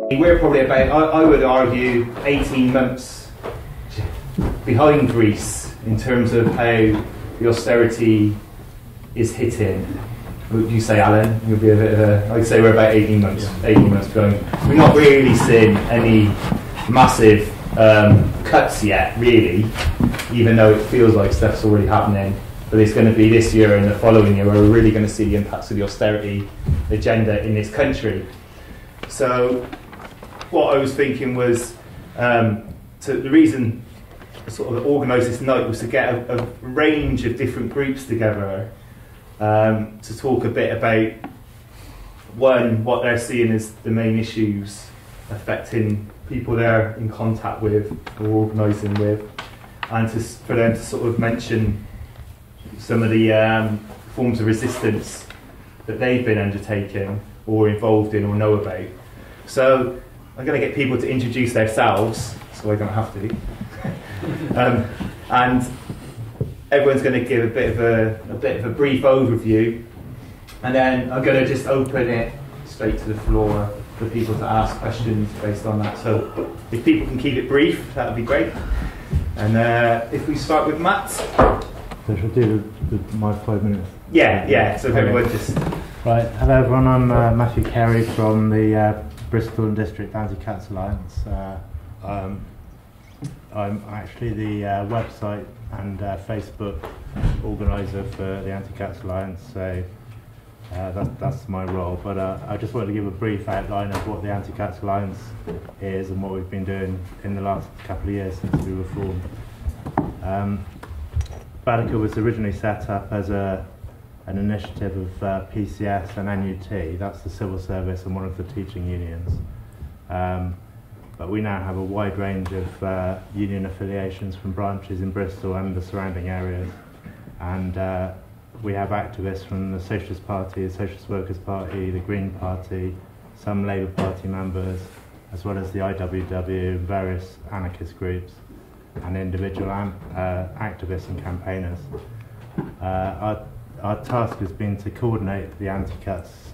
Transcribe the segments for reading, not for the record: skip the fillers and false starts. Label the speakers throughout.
Speaker 1: We're probably about, I would argue, 18 months behind Greece in terms of how the austerity is hitting. Would you say, Alan? You'll be a bit of a. I'd say we're about 18 months. Yeah. 18 months behind. We're not really seeing any massive cuts yet, really, even though it feels like stuff's already happening. But it's going to be this year and the following year where we're really going to see the impacts of the austerity agenda in this country. So, what I was thinking was, the reason I sort of organised this night was to get a range of different groups together to talk a bit about, one, what they're seeing as the main issues affecting people they're in contact with or organising with, and for them to sort of mention some of the forms of resistance that they've been undertaking or involved in or know about. So I'm going to get people to introduce themselves, so I don't have to. And everyone's going to give a bit of a brief overview, and then I'm going to just open it straight to the floor for people to ask questions based on that. So if people can keep it brief, that would be great. And if we start with Matt.
Speaker 2: So should I do my 5 minutes?
Speaker 1: Yeah. So if everyone just...
Speaker 2: Right, hello everyone, I'm Matthew Carey from the Bristol and District Anti-Cats Alliance. I'm actually the website and Facebook organiser for the Anti-Cats Alliance, so that's my role. But I just wanted to give a brief outline of what the Anti-Cats Alliance is and what we've been doing in the last couple of years since we were formed. Badaca was originally set up as an initiative of PCS and NUT, that's the civil service and one of the teaching unions. But we now have a wide range of union affiliations from branches in Bristol and the surrounding areas. And we have activists from the Socialist Party, the Socialist Workers' Party, the Green Party, some Labour Party members, as well as the IWW, various anarchist groups, and individual activists and campaigners. Our task has been to coordinate the anti-cuts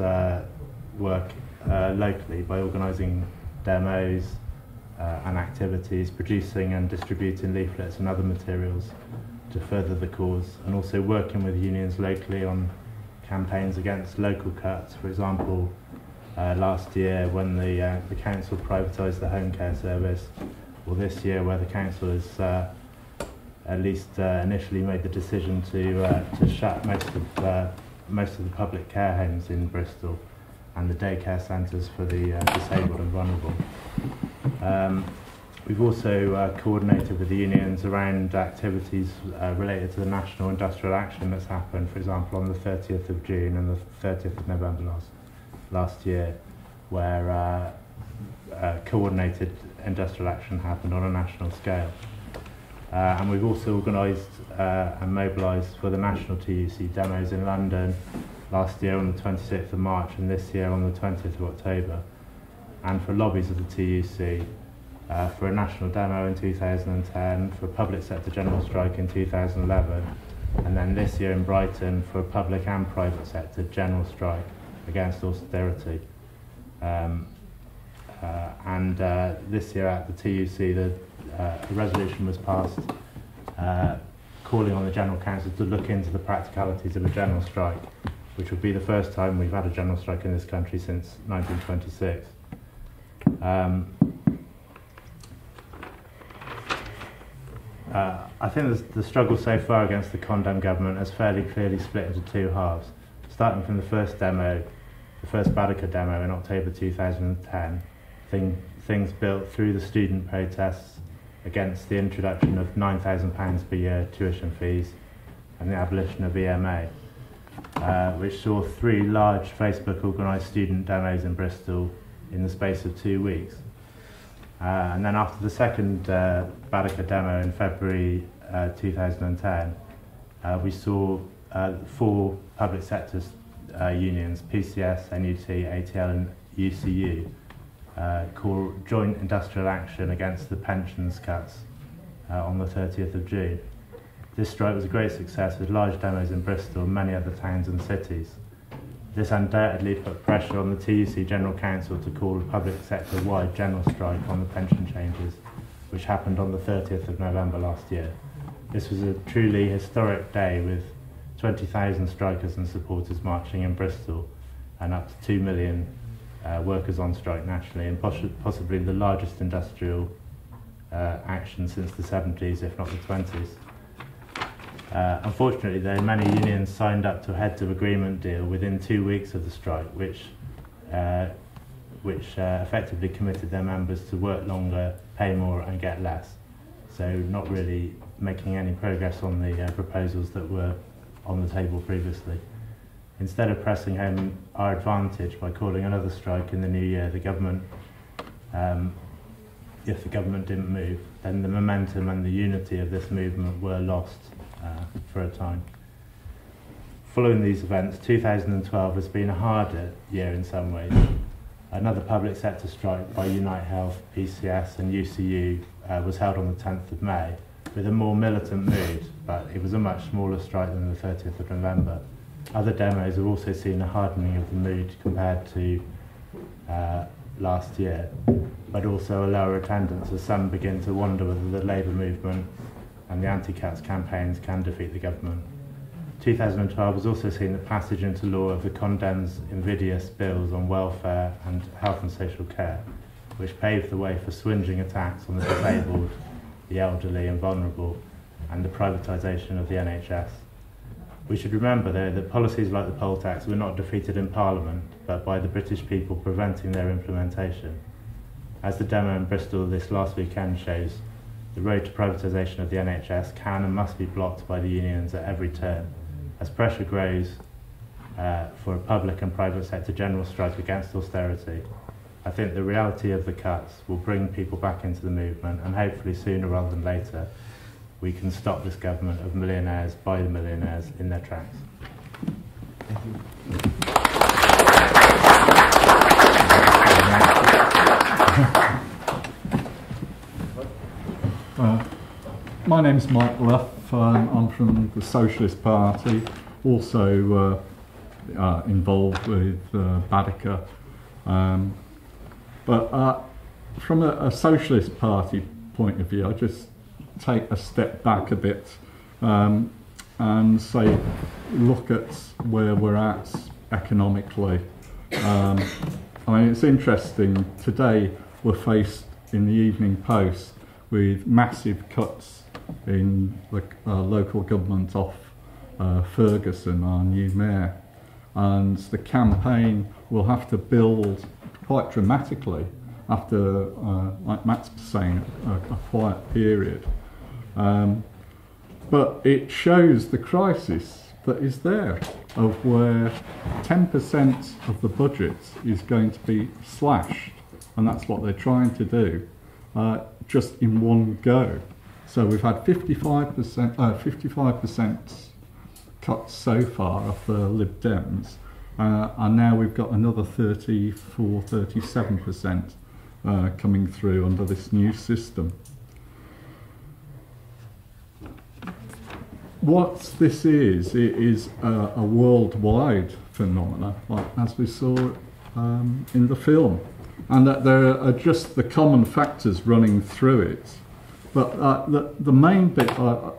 Speaker 2: work locally by organising demos and activities, producing and distributing leaflets and other materials to further the cause, and also working with unions locally on campaigns against local cuts. For example, last year when the council privatised the home care service, or this year where the council has at least initially made the decision to shut most of the public care homes in Bristol and the daycare centres for the disabled and vulnerable. We've also coordinated with the unions around activities related to the national industrial action that's happened, for example, on the 30th of June and the 30th of November last year, where coordinated industrial action happened on a national scale. And we've also organised and mobilised for the national TUC demos in London last year on the 26th of March and this year on the 20th of October, and for lobbies of the TUC for a national demo in 2010, for a public sector general strike in 2011, and then this year in Brighton for a public and private sector general strike against austerity. And this year at the TUC, a resolution was passed calling on the General Council to look into the practicalities of a general strike, which would be the first time we've had a general strike in this country since 1926. I think the struggle so far against the condemned government has fairly clearly split into two halves, starting from the first demo, the first Badaca demo in October 2010. Things built through the student protests against the introduction of £9,000 per year tuition fees and the abolition of EMA, which saw 3 large Facebook organised student demos in Bristol in the space of 2 weeks. And then after the second Badaca demo in February 2010, we saw 4 public sector unions, PCS, NUT, ATL and UCU, call joint industrial action against the pensions cuts on the 30th of June. This strike was a great success with large demos in Bristol and many other towns and cities. This undoubtedly put pressure on the TUC General Council to call a public sector-wide general strike on the pension changes, which happened on the 30th of November last year. This was a truly historic day with 20,000 strikers and supporters marching in Bristol and up to 2 million workers on strike nationally, and possibly the largest industrial action since the 70s, if not the 20s. Unfortunately, though, many unions signed up to a heads-of-agreement deal within 2 weeks of the strike, which effectively committed their members to work longer, pay more and get less. So not really making any progress on the proposals that were on the table previously. Instead of pressing home our advantage by calling another strike in the new year, the government, if the government didn't move, then the momentum and the unity of this movement were lost for a time. Following these events, 2012 has been a harder year in some ways. Another public sector strike by Unite Health, PCS and UCU was held on the 10th of May with a more militant mood, but it was a much smaller strike than the 30th of November. Other demos have also seen a hardening of the mood compared to last year, but also a lower attendance as some begin to wonder whether the Labour movement and the anti-cuts campaigns can defeat the government. 2012 has also seen the passage into law of the condemns invidious bills on welfare and health and social care, which paved the way for swinging attacks on the disabled, the elderly and vulnerable, and the privatisation of the NHS. We should remember, though, that policies like the poll tax were not defeated in Parliament, but by the British people preventing their implementation. As the demo in Bristol this last weekend shows, the road to privatisation of the NHS can and must be blocked by the unions at every turn. As pressure grows for a public and private sector general strike against austerity, I think the reality of the cuts will bring people back into the movement, and hopefully sooner rather than later we can stop this government of millionaires by the millionaires in their tracks.
Speaker 1: Thank you.
Speaker 3: My name's Mike Luff. I'm from the Socialist Party, also involved with Badaca. But from a Socialist Party point of view, I just take a step back a bit and say, look at where we're at economically. I mean, it's interesting. Today we're faced in the Evening Post with massive cuts in the local government off Ferguson, our new mayor, and the campaign will have to build quite dramatically after, like Matt's saying, a quiet period. But it shows the crisis that is there, of where 10% of the budget is going to be slashed, and that's what they're trying to do, just in one go. So we've had 55% cuts so far of the Lib Dems, and now we've got another 37% coming through under this new system. What this is, it is a worldwide phenomenon, like as we saw in the film, and that there are just the common factors running through it. But the main bit I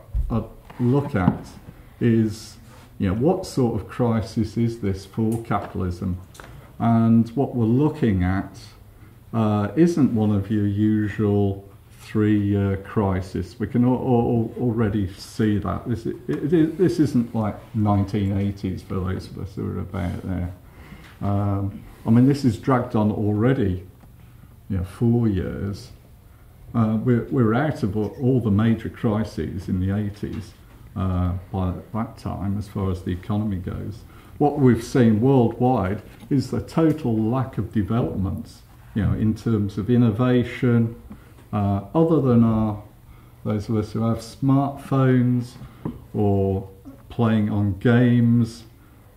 Speaker 3: look at is, you know, what sort of crisis is this for capitalism? And what we're looking at isn't one of your usual 3-year crisis. We can already see that. This isn't like 1980s for those of us who are about there. I mean, this is dragged on already, 4 years. We're out of all the major crises in the 80s by that time, as far as the economy goes. What we've seen worldwide is the total lack of developments, in terms of innovation, other than those of us who have smartphones or playing on games.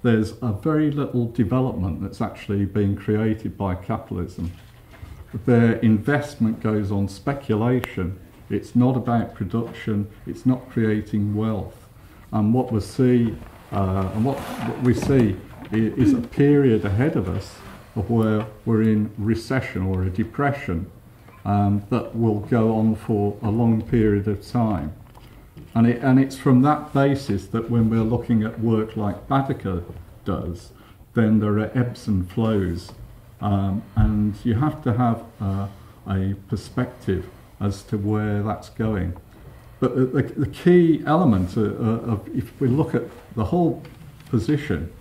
Speaker 3: There's a very little development that's actually being created by capitalism. Their investment goes on speculation. It's not about production. It's not creating wealth. And what we see is a period ahead of us of where we're in recession or a depression that will go on for a long period of time. And it's from that basis that when we're looking at work like Badaca does, then there are ebbs and flows. And you have to have a perspective as to where that's going. But the key element of if we look at the whole position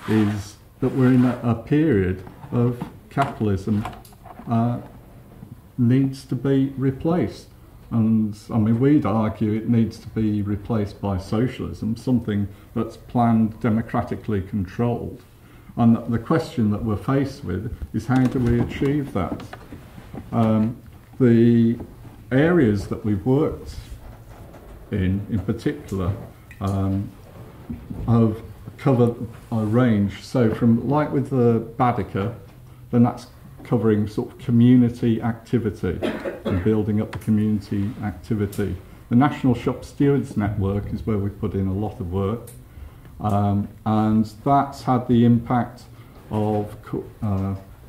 Speaker 3: is that we're in a period of capitalism needs to be replaced. And I mean, we'd argue it needs to be replaced by socialism, something that's planned, democratically controlled. And the question that we're faced with is how do we achieve that? The areas that we've worked in particular, have covered a range. So from, like with the Badaca, then that's covering sort of community activity and building up the community activity. The National Shop Stewards Network is where we put in a lot of work, and that's had the impact of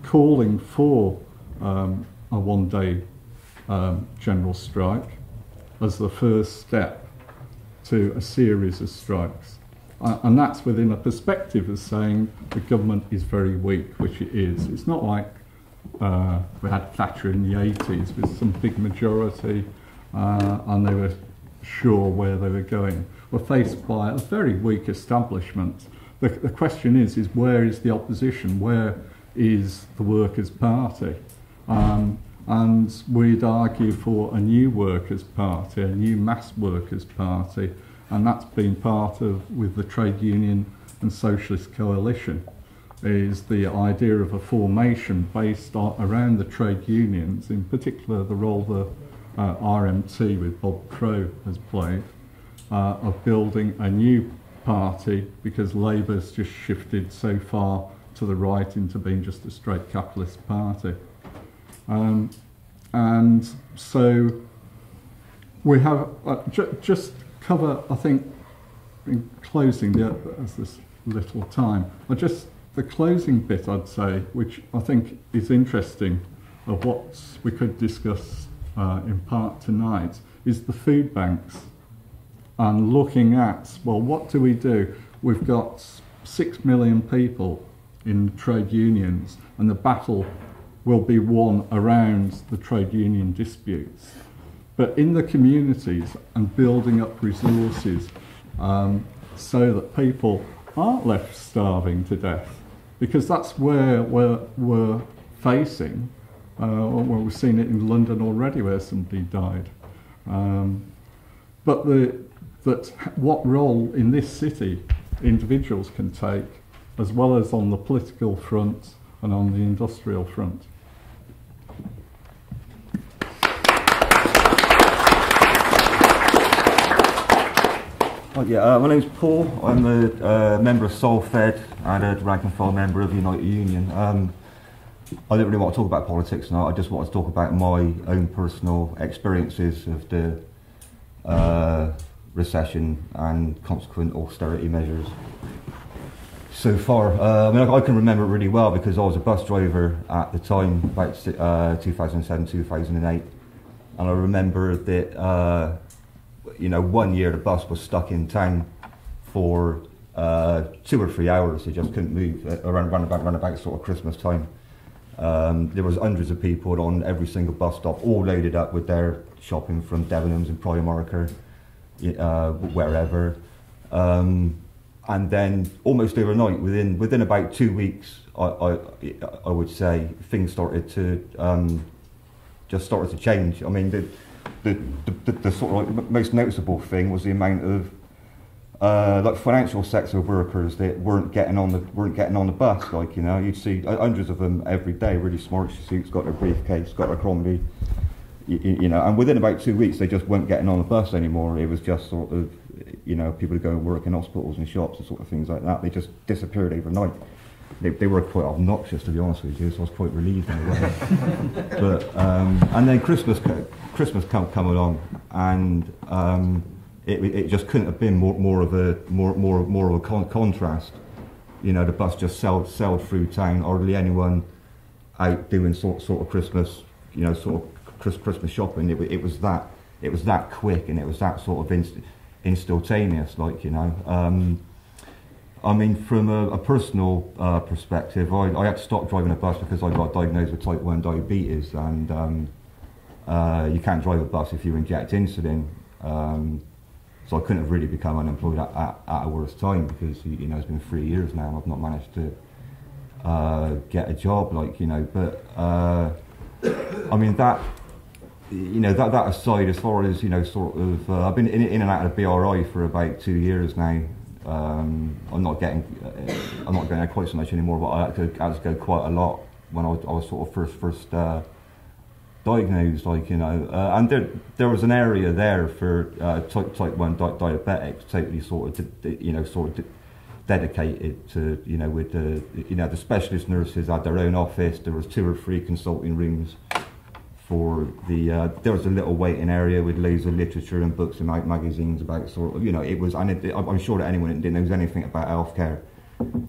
Speaker 3: calling for a one-day general strike as the first step to a series of strikes. And that's within a perspective of saying the government is very weak, which it is. It's not like we had Thatcher in the 80s with some big majority and they were sure where they were going. We're faced by a very weak establishment. The question is where is the opposition? Where is the Workers' Party? And we'd argue for a new Workers' Party, a new mass Workers' Party, and that's been part of, with the Trade Union and Socialist Coalition, is the idea of a formation based around the trade unions, in particular the role the RMT with Bob Crow has played, of building a new party because Labour's just shifted so far to the right into being just a straight capitalist party. And so we have just cover, I think, in closing, as this little time, the closing bit I'd say, which I think is interesting, of what we could discuss in part tonight, is the food banks and looking at, well, what do we do? We've got 6 million people in trade unions, and the battle will be won around the trade union disputes. But in the communities and building up resources so that people aren't left starving to death, because that's where we're facing, well, we've seen it in London already where somebody died. But what role in this city individuals can take, as well as on the political front and on the industrial front.
Speaker 4: My name's Paul. I'm a member of Solfed and a rank and file member of the United Union. I don't really want to talk about politics now. I just want to talk about my own personal experiences of the recession and consequent austerity measures so far. I can remember it really well because I was a bus driver at the time, about 2007, 2008, and I remember that 1 year the bus was stuck in town for 2 or 3 hours. They just couldn't move around about sort of Christmas time. There was hundreds of people on every single bus stop, all loaded up with their shopping from Debenhams and Primark or wherever. And then almost overnight, within about 2 weeks, I would say things started to just started to change. I mean, the sort of most noticeable thing was the amount of like financial sector workers that weren't getting on the bus. Like, you'd see hundreds of them every day, really smart suits, got their briefcase, got their Crombie, and within about 2 weeks they just weren't getting on the bus anymore. It was just sort of, people would go and work in hospitals and shops and sort of things like that. They just disappeared overnight. They were quite obnoxious, to be honest with you, so I was quite relieved in a way. But and then Christmas come along, and it just couldn't have been more of a contrast. you know, the bus just sailed through town. Hardly anyone out doing sort of Christmas, you know, sort of Christmas shopping. It was that quick, and it was that sort of instantaneous, like, you know. I mean, from a personal perspective, I had to stop driving a bus because I got diagnosed with type 1 diabetes, and you can't drive a bus if you inject insulin. So I couldn't have really become unemployed at a worse time, because, you know, it's been 3 years now and I've not managed to get a job, like, you know. But I mean, that, you know, that aside, as far as, you know, sort of, I've been in and out of BRI for about 2 years now. I'm not going out quite so much anymore, but I had to go quite a lot when I was sort of first diagnosed, like, you know. And there was an area there for type 1 diabetics, totally sort of, you know, sort of dedicated to, you know, with the, you know, the specialist nurses had their own office. There was 2 or 3 consulting rooms for the, there was a little waiting area with loads of literature and books and magazines about sort of, you know, it was, and I'm sure that anyone that didn't know anything about healthcare,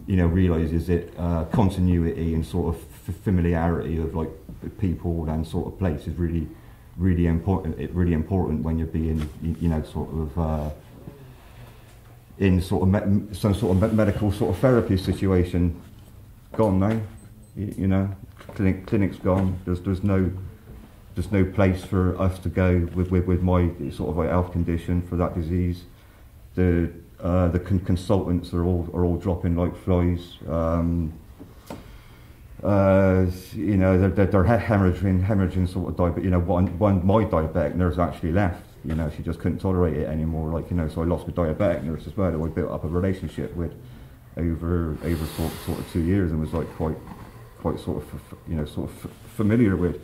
Speaker 4: you know, realises it, continuity and sort of familiarity of, like, people and sort of place is really important when you're being, you know, sort of in sort of some sort of medical sort of therapy situation. Gone now, you know, clinic's gone. There's no place for us to go with my sort of like health condition for that disease. The consultants are all dropping like flies. You know, they're hemorrhaging sort of diabetes. You know, my diabetic nurse actually left. You know, she just couldn't tolerate it anymore. Like, you know, so I lost my diabetic nurse as well, who I built up a relationship with over sort of 2 years, and was like quite sort of, you know, sort of familiar with.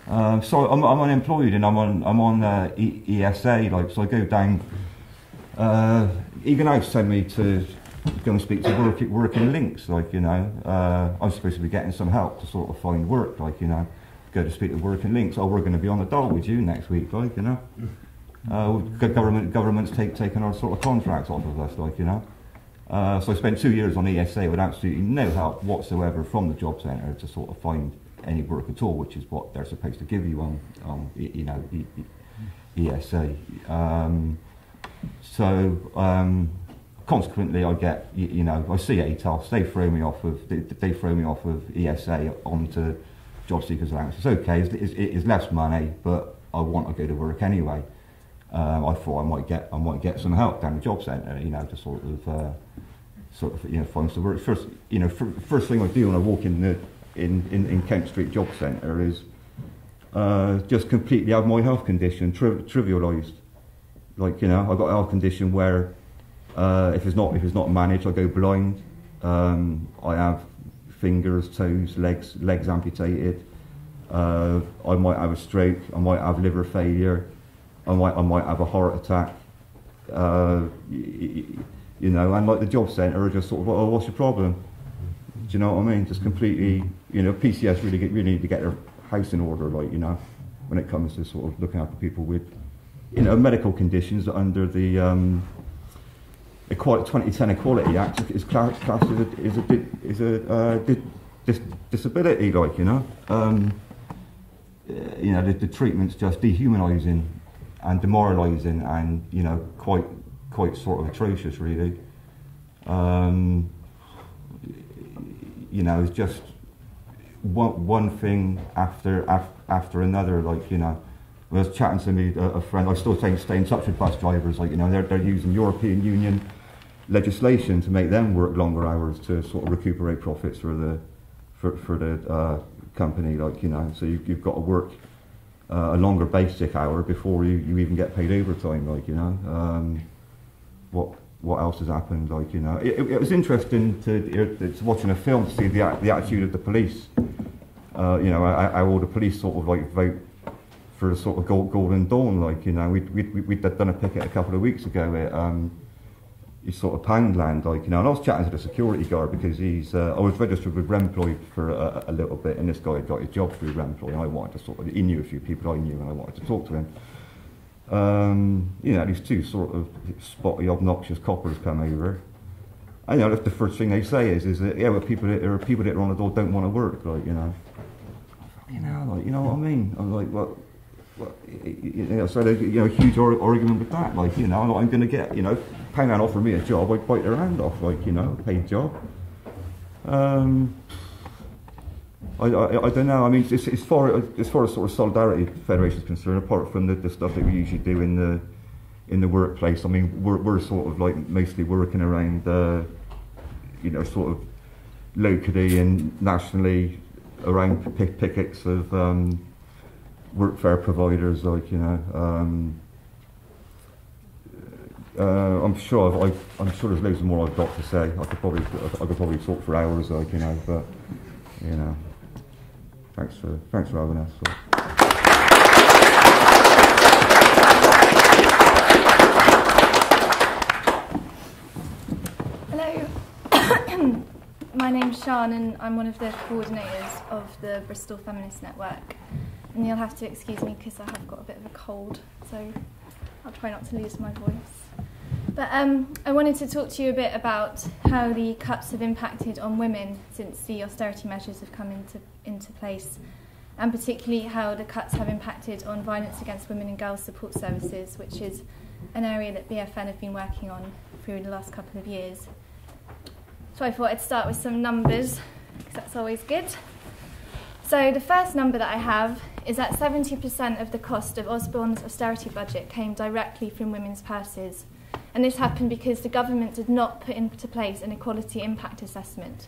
Speaker 4: So I'm unemployed, and I'm on ESA, like, so I go down. Egan House sent me to go and speak to working links, like, you know. I'm supposed to be getting some help to sort of find work, like, you know. Go to speak to working links. Oh, we're going to be on the dole with you next week, like, you know. Government's taking our sort of contracts off of us, like, you know. So I spent 2 years on ESA with absolutely no help whatsoever from the job centre to sort of find any work at all, which is what they're supposed to give you on you know, ESA. Consequently, I get, you know, I see ATOS. They throw me off of ESA onto job seekers allowance. It's okay. It's less money, but I want to go to work anyway. I thought I might get some help down the job centre, you know, to sort of you know, find some work. First thing I do when I walk in Kent Street Job Centre is just completely have my health condition trivialised. Like, you know, I've got a health condition where if it's not managed, I go blind. I have fingers, toes, legs amputated. I might have a stroke. I might have liver failure. I might have a heart attack. You know, and like the job centre are just sort of, oh, what's your problem? Do you know what I mean? Just completely, you know, PCS really need to get their house in order, like, you know, when it comes to sort of looking after people with, you know, medical conditions that under the 2010 Equality Act is classed as a disability, like, you know. You know, the treatment's just dehumanising and demoralising, and, you know, quite sort of atrocious, really. You know, it's just one thing after another, like, you know. I was chatting to me, a friend, I still stay in touch with bus drivers, like, you know, they're using European Union legislation to make them work longer hours to sort of recuperate profits for the company, like, you know. So you've got to work a longer basic hour before you even get paid overtime, like, you know. What else has happened, like, you know. It was interesting to watching a film to see the attitude of the police. You know, how all the police sort of like vote for the sort of Golden Dawn, like, you know. We'd done a picket a couple of weeks ago at sort of Poundland, like, you know, and I was chatting to the security guard because I was registered with Remploy for a little bit, and this guy had got his job through Remploy, and I wanted to sort of, he knew a few people I knew, and I wanted to talk to him. You know, these two sort of spotty, obnoxious coppers come over, And you know, the first thing they say is that yeah, well, there are people that are on the door don't want to work, like you know, like you know what I mean? I'm like, what you know, so there's a huge argument with that, like you know, I'm going to get pay man offer me a job, I'd bite their hand off, like you know, paid job. I don't know. I mean, as far as sort of Solidarity Federation is concerned, apart from the stuff that we usually do in the workplace, I mean, we're sort of like mostly working around, sort of locally and nationally around pickets of workfare providers, like you know. I'm sure there's loads more I've got to say. I could probably talk for hours, like you know, but you know. Thanks for having us.
Speaker 5: Hello, my name's Sian and I'm one of the coordinators of the Bristol Feminist network. And you'll have to excuse me because I have got a bit of a cold, so I'll try not to lose my voice. But I wanted to talk to you a bit about how the cuts have impacted on women since the austerity measures have come into place, and particularly how the cuts have impacted on violence against women and girls support services, which is an area that BFN have been working on through the last couple of years. So I thought I'd start with some numbers, because that's always good. So the first number that I have is that 70% of the cost of Osborne's austerity budget came directly from women's purses. And this happened because the government did not put into place an equality impact assessment.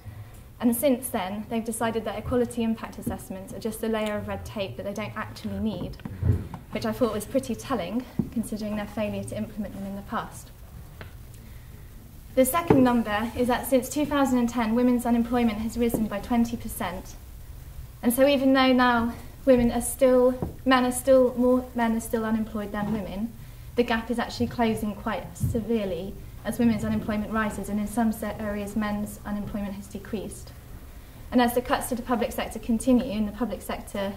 Speaker 5: And since then, they've decided that equality impact assessments are just a layer of red tape that they don't actually need, which I thought was pretty telling, considering their failure to implement them in the past. The second number is that since 2010, women's unemployment has risen by 20%. And so even though now men are still unemployed than women, the gap is actually closing quite severely as women's unemployment rises, and in some areas men's unemployment has decreased. And as the cuts to the public sector continue, and the public sector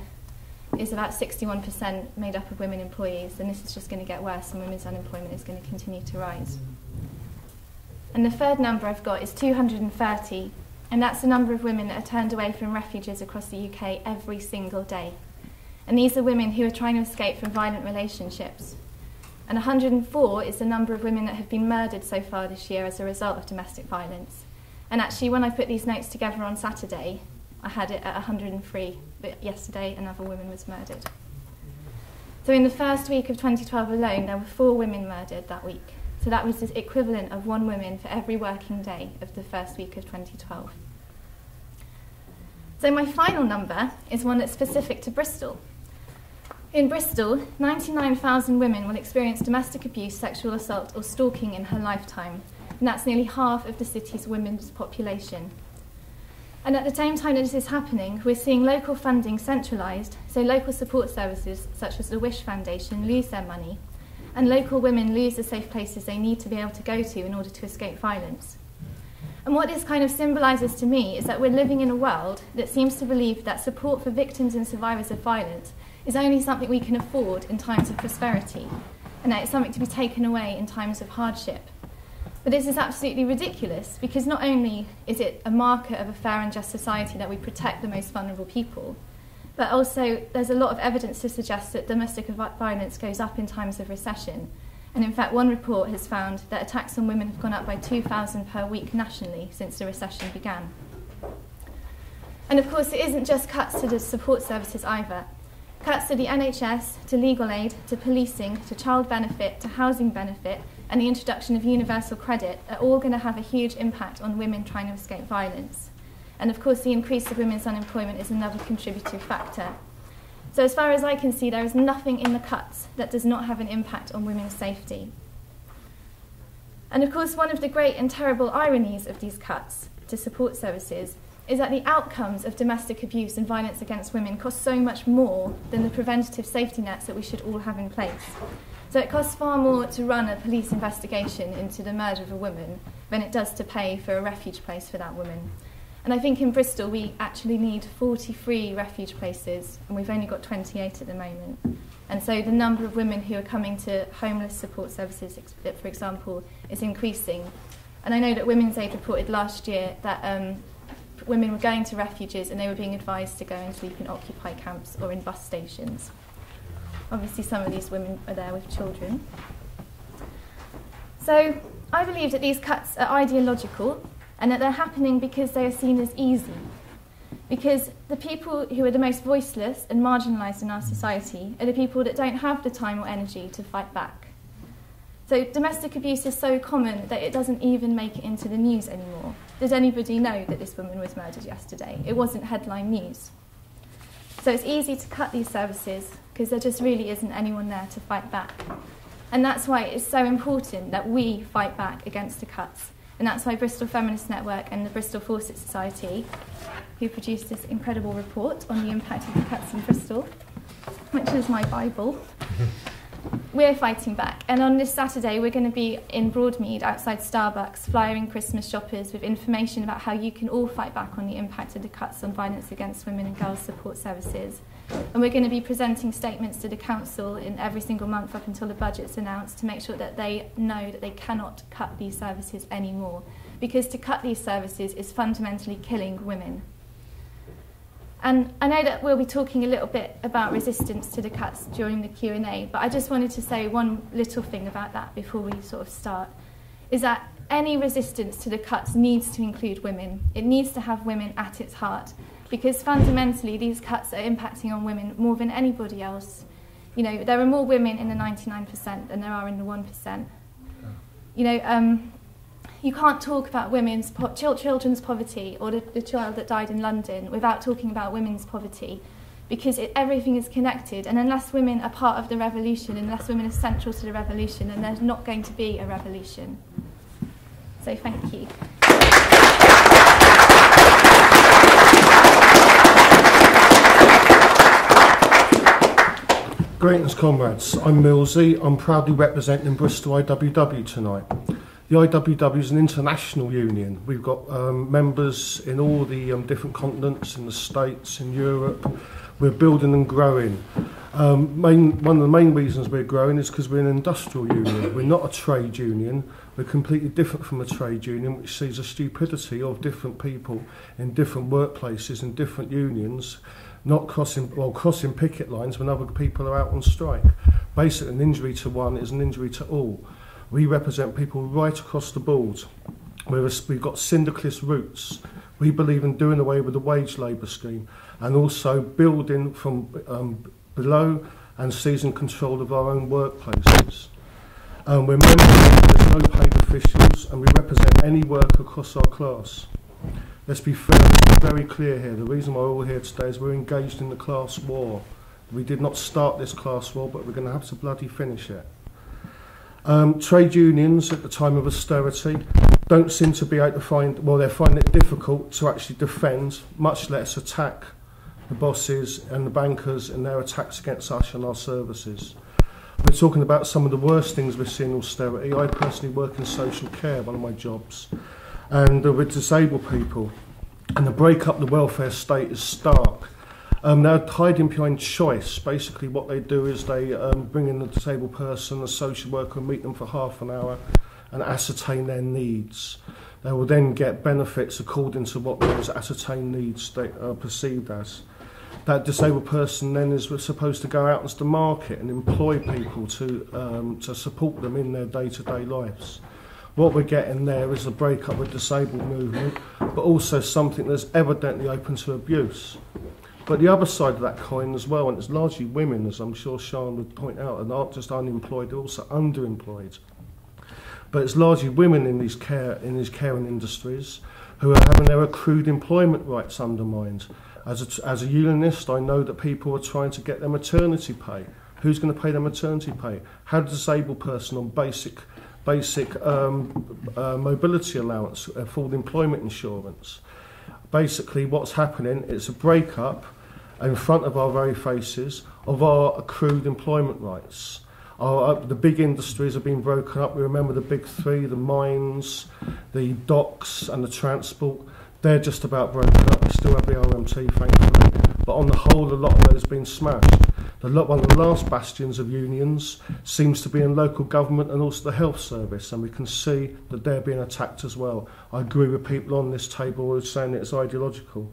Speaker 5: is about 61% made up of women employees, and this is just going to get worse and women's unemployment is going to continue to rise. And the third number I've got is 230, and that's the number of women that are turned away from refuges across the UK every single day. And these are women who are trying to escape from violent relationships. And 104 is the number of women that have been murdered so far this year as a result of domestic violence. And actually, when I put these notes together on Saturday, I had it at 103, but yesterday another woman was murdered. So in the first week of 2012 alone, there were 4 women murdered that week. So that was the equivalent of 1 woman for every working day of the first week of 2012. So my final number is one that's specific to Bristol. In Bristol, 99,000 women will experience domestic abuse, sexual assault or stalking in her lifetime, and that's nearly half of the city's women's population. And at the same time that this is happening, we're seeing local funding centralised, so local support services such as the Wish Foundation lose their money, and local women lose the safe places they need to be able to go to in order to escape violence. And what this kind of symbolises to me is that we're living in a world that seems to believe that support for victims and survivors of violence is only something we can afford in times of prosperity, and that it's something to be taken away in times of hardship. But this is absolutely ridiculous, because not only is it a marker of a fair and just society that we protect the most vulnerable people, but also there's a lot of evidence to suggest that domestic violence goes up in times of recession. And in fact, one report has found that attacks on women have gone up by 2,000 per week nationally since the recession began. And of course, it isn't just cuts to the support services either. Cuts to the NHS, to legal aid, to policing, to child benefit, to housing benefit, and the introduction of universal credit are all going to have a huge impact on women trying to escape violence. And of course, the increase of women's unemployment is another contributing factor. So as far as I can see, there is nothing in the cuts that does not have an impact on women's safety. And of course, one of the great and terrible ironies of these cuts to support services is that the outcomes of domestic abuse and violence against women cost so much more than the preventative safety nets that we should all have in place. So it costs far more to run a police investigation into the murder of a woman than it does to pay for a refuge place for that woman. And I think in Bristol we actually need 43 refuge places, and we've only got 28 at the moment. And so the number of women who are coming to homeless support services, for example, is increasing. And I know that Women's Aid reported last year that women were going to refuges and they were being advised to go and sleep in occupy camps or in bus stations. Obviously, some of these women are there with children. So I believe that these cuts are ideological and that they're happening because they are seen as easy. Because the people who are the most voiceless and marginalised in our society are the people that don't have the time or energy to fight back. So domestic abuse is so common that it doesn't even make it into the news anymore. Does anybody know that this woman was murdered yesterday? It wasn't headline news. So it's easy to cut these services because there just really isn't anyone there to fight back. And that's why it's so important that we fight back against the cuts. And that's why Bristol Feminist Network and the Bristol Fawcett Society, who produced this incredible report on the impact of the cuts in Bristol, which is my Bible, we're fighting back. And on this Saturday, we're going to be in Broadmead outside Starbucks, flyering Christmas shoppers with information about how you can all fight back on the impact of the cuts on violence against women and girls support services. And we're going to be presenting statements to the council in every single month up until the budget's announced to make sure that they know that they cannot cut these services anymore. Because to cut these services is fundamentally killing women. And I know that we'll be talking a little bit about resistance to the cuts during the Q&A, but I just wanted to say one little thing about that before we sort of start, is that any resistance to the cuts needs to include women. It needs to have women at its heart, because fundamentally these cuts are impacting on women more than anybody else. You know, there are more women in the 99% than there are in the 1%. You know, you can't talk about children's poverty or the child that died in London without talking about women's poverty, because everything is connected, and unless women are part of the revolution, unless women are central to the revolution, then there's not going to be a revolution. So thank you.
Speaker 6: Greetings, comrades. I'm Millsy. I'm proudly representing Bristol IWW tonight. The IWW is an international union. We've got members in all the different continents, in the States, in Europe. We're building and growing. One of the main reasons we're growing is because we're an industrial union. We're not a trade union. We're completely different from a trade union, which sees the stupidity of different people in different workplaces and different unions not crossing picket lines when other people are out on strike. Basically, an injury to one is an injury to all. We represent people right across the board. We've got syndicalist roots. We believe in doing away with the wage labour scheme and also building from below and seizing control of our own workplaces. We're members, there's no paid officials, and we represent any worker across our class. Let's be fair, let's be very clear here. The reason why we're all here today is we're engaged in the class war. We did not start this class war, but we're going to have to bloody finish it. Trade unions at the time of austerity don't seem to be able to they're finding it difficult to actually defend, much less attack the bosses and the bankers in their attacks against us and our services. We're talking about some of the worst things we're seeing in austerity. I personally work in social care, one of my jobs, and with disabled people, and the break up the welfare state is stark. They're hiding behind choice. Basically what they do is they bring in a disabled person, a social worker, and meet them for half an hour and ascertain their needs. They will then get benefits according to what those ascertained needs they are perceived as. That disabled person then is supposed to go out into the market and employ people to support them in their day-to-day lives. What we're getting there is a break-up with disabled movement, but also something that's evidently open to abuse. But the other side of that coin as well, and it's largely women, as I'm sure Sean would point out, and not just unemployed, they're also underemployed. But it's largely women in these caring industries who are having their accrued employment rights undermined. As a unionist, I know that people are trying to get their maternity pay. Who's going to pay their maternity pay? How does a disabled person on basic mobility allowance, full employment insurance? Basically, what's happening is a break-up in front of our very faces of our accrued employment rights. The big industries have been broken up. We remember the big three, the mines, the docks and the transport. They're just about broken up. We still have the RMT, thankfully. but on the whole, a lot of those have been smashed. One of the last bastions of unions seems to be in local government and also the health service, and we can see that they're being attacked as well. I agree with people on this table who are saying it's ideological.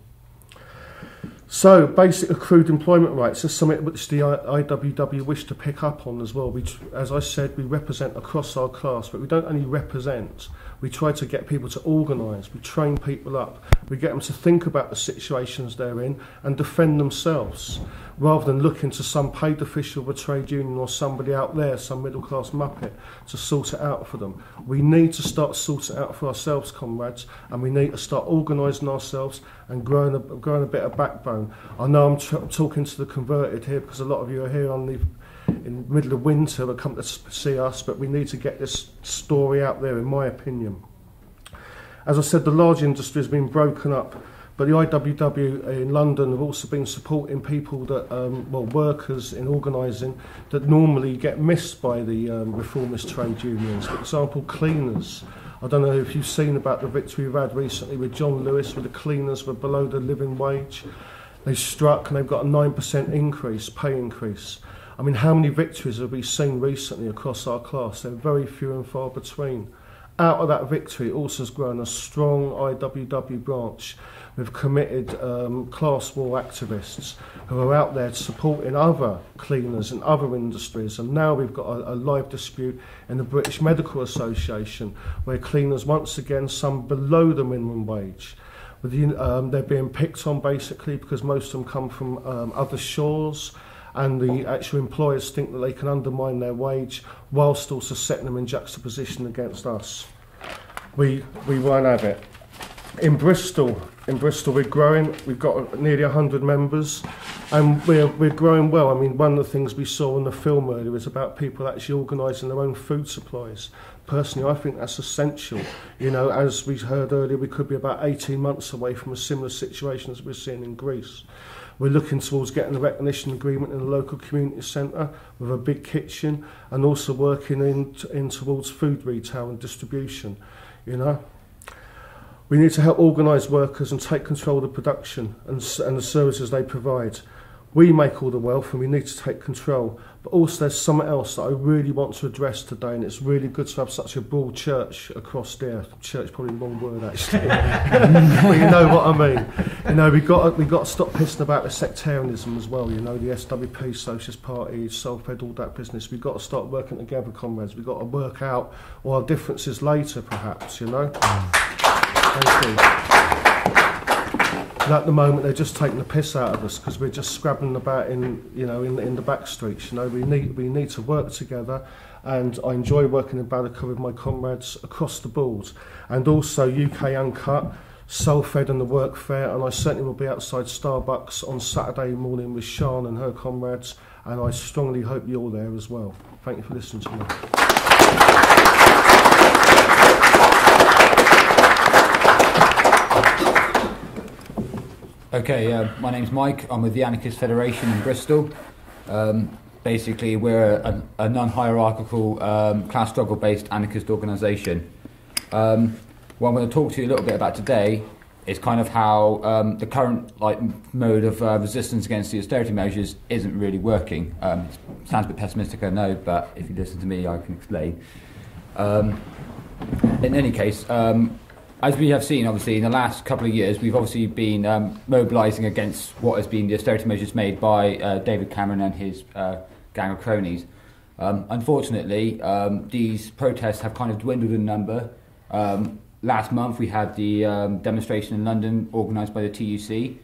Speaker 6: So, basic accrued employment rights is something which the IWW wish to pick up on as well. As I said, we represent across our class, but we don't only represent, we try to get people to organise, we train people up, we get them to think about the situations they're in and defend themselves, rather than looking to some paid official of a trade union or somebody out there, some middle-class muppet, to sort it out for them. We need to start sorting it out for ourselves, comrades, and we need to start organising ourselves and growing a bit of backbone. I know I'm talking to the converted here because a lot of you are here in the middle of winter but come to see us, but we need to get this story out there, in my opinion. As I said, the large industry has been broken up, but the IWW in London have also been supporting people that, workers in organising that normally get missed by the reformist trade unions. For example, cleaners. I don't know if you've seen about the victory we've had recently with John Lewis, where the cleaners were below the living wage. They struck and they've got a 9% pay increase. I mean, how many victories have we seen recently across our class? They're very few and far between. Out of that victory also has grown a strong IWW branch with committed class war activists who are out there supporting other cleaners and other industries. And now we've got a live dispute in the British Medical Association where cleaners, once again, some below the minimum wage. They're being picked on basically because most of them come from other shores, and the actual employers think that they can undermine their wage whilst also setting them in juxtaposition against us. We won't have it. In Bristol we're growing. We've got nearly 100 members, and we're growing well. I mean, one of the things we saw in the film earlier is about people actually organising their own food supplies. Personally, I think that's essential. You know, as we heard earlier, we could be about 18 months away from a similar situation as we're seeing in Greece. We're looking towards getting a recognition agreement in a local community centre with a big kitchen, and also working in towards food retail and distribution, you know. We need to help organise workers and take control of the production and the services they provide. We make all the wealth and we need to take control. But also there's something else that I really want to address today, and it's really good to have such a broad church across there. Church, probably the wrong word actually. But you know what I mean. You know, we've got to stop pissing about the sectarianism as well, you know, the SWP, Socialist Party, Solfed, all that business. We've got to start working together, comrades. We've got to work out all our differences later, perhaps, you know. Thank you. And at the moment, they're just taking the piss out of us because we're just scrabbling about in the back streets. You know, we need to work together, and I enjoy working in Badaca with my comrades across the board, and also UK Uncut, Solfed and the Work Fair, and I certainly will be outside Starbucks on Saturday morning with Sian and her comrades, and I strongly hope you're there as well. Thank you for listening to me.
Speaker 7: Okay, my name's Mike. I'm with the Anarchist Federation in Bristol. Basically, we're a non-hierarchical, class struggle-based anarchist organisation. What I'm going to talk to you a little bit about today is kind of how the current mode of resistance against the austerity measures isn't really working. It sounds a bit pessimistic, I know, but if you listen to me, I can explain. In any case, as we have seen, obviously, in the last couple of years, we've obviously been mobilising against what has been the austerity measures made by David Cameron and his gang of cronies. Unfortunately, these protests have kind of dwindled in number. Last month, we had the demonstration in London organised by the TUC.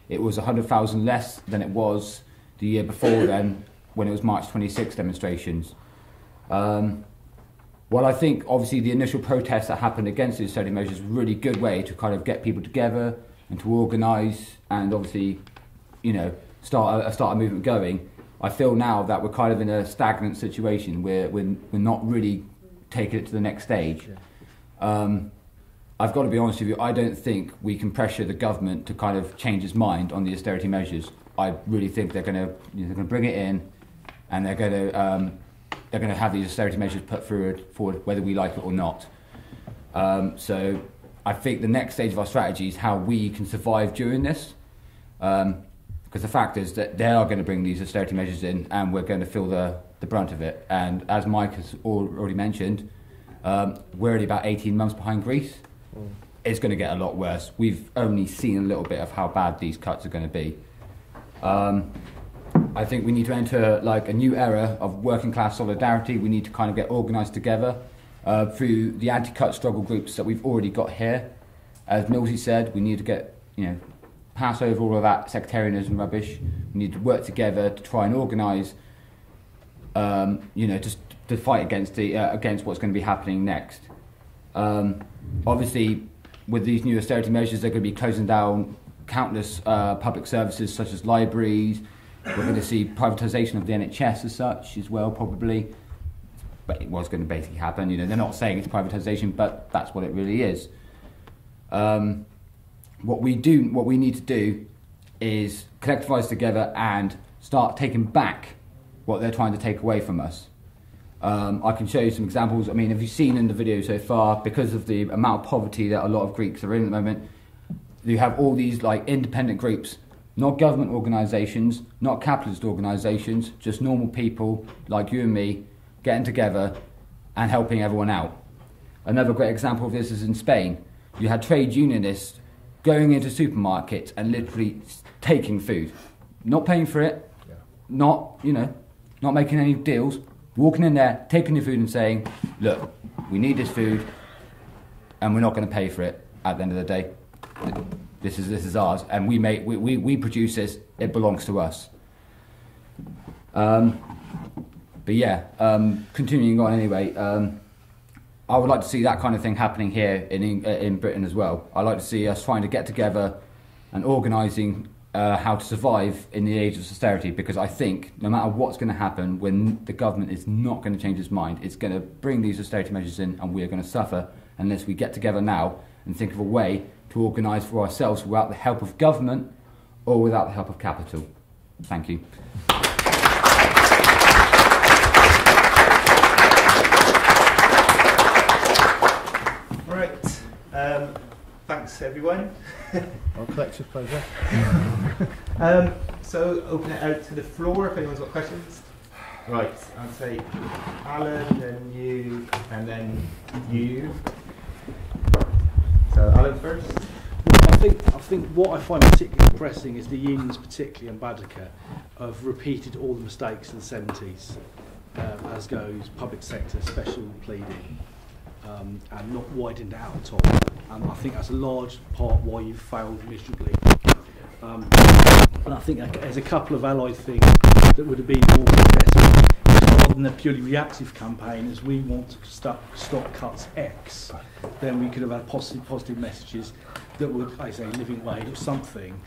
Speaker 7: It was 100,000 less than it was the year before then, when it was March 26 demonstrations. Well, I think obviously the initial protests that happened against the austerity measures was a really good way to kind of get people together and to organise and obviously, you know, start a movement going. I feel now that we're kind of in a stagnant situation where we're not really taking it to the next stage. I've got to be honest with you, I don't think we can pressure the government to kind of change its mind on the austerity measures. I really think they're going to bring it in, and they're going to have these austerity measures put forward whether we like it or not. So I think the next stage of our strategy is how we can survive during this. Because the fact is that they are going to bring these austerity measures in, and we're going to feel the brunt of it. And as Mike has already mentioned, we're only about 18 months behind Greece. It's going to get a lot worse. We've only seen a little bit of how bad these cuts are going to be. I think we need to enter like a new era of working class solidarity. We need to kind of get organised together through the anti-cut struggle groups that we've already got here. As Millsy said, we need to get, pass over all of that sectarianism rubbish. We need to work together to try and organise, just to fight against what's going to be happening next. Obviously, with these new austerity measures, they're going to be closing down countless public services such as libraries. We're going to see privatisation of the NHS as such as well, probably. But it was going to basically happen. They're not saying it's privatisation, but that's what it really is. What we need to do is collectivise together and start taking back what they're trying to take away from us. I can show you some examples. I mean, have you seen in the video so far, because of the amount of poverty that a lot of Greeks are in at the moment, you have all these like independent groups, not government organisations, not capitalist organisations, just normal people like you and me getting together and helping everyone out. Another great example of this is in Spain. You had trade unionists going into supermarkets and literally taking food, not paying for it, not making any deals, walking in there, taking the food and saying, look, we need this food and we're not going to pay for it at the end of the day. This is ours, and we produce this, it belongs to us. Continuing on anyway, I would like to see that kind of thing happening here in Britain as well. I'd like to see us trying to get together and organising how to survive in the age of austerity, because I think no matter what's going to happen, when the government is not going to change its mind, it's going to bring these austerity measures in and we're going to suffer unless we get together now and think of a way to organise for ourselves without the help of government or without the help of capital. Thank you.
Speaker 1: Right. Thanks, everyone.
Speaker 6: Our collective pleasure.
Speaker 1: So open it out to the floor if anyone's got questions. Right, I'll say Alan, then you, and then you. So Alan first.
Speaker 8: Well, I think what I find particularly depressing is the unions, particularly in Badaca, have repeated all the mistakes of the 70s, as goes public sector special pleading, and not widened out at all. And I think that's a large part why you've failed miserably. And I think there's a couple of allied things that would have been more successful rather than a purely reactive campaign. As we want to stop cuts X, then we could have had positive messages that would, I say, living wage or something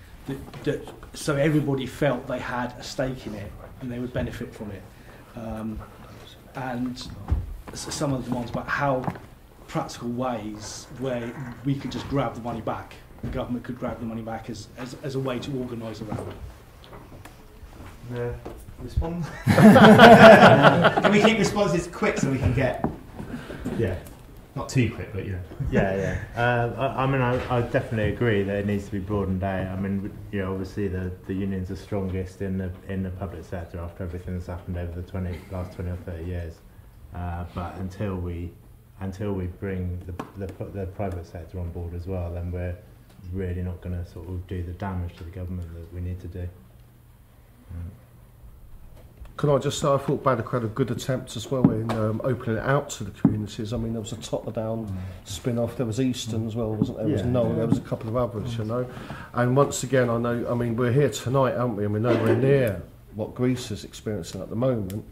Speaker 8: that so everybody felt they had a stake in it and they would benefit from it. And some of the ones about how practical ways where we could just grab the money back. The government could grab the money back as a way to organise around it.
Speaker 1: Respond? Can we keep responses quick so we can get...
Speaker 2: Yeah.
Speaker 1: Not too quick, but
Speaker 2: Yeah. I definitely agree that it needs to be broadened out. I mean, obviously the unions are strongest in the public sector after everything that's happened over the last 20 or 30 years. But until we bring the private sector on board as well, then we're really not going to sort of do the damage to the government that we need to do.
Speaker 6: Can I just say I thought Badaca had a good attempt as well in opening it out to the communities. I mean, there was a Totterdown spin-off, there was Easton as well, wasn't there? There was Noel, there was a couple of others, And once again, we're here tonight, aren't we? And we're nowhere near what Greece is experiencing at the moment.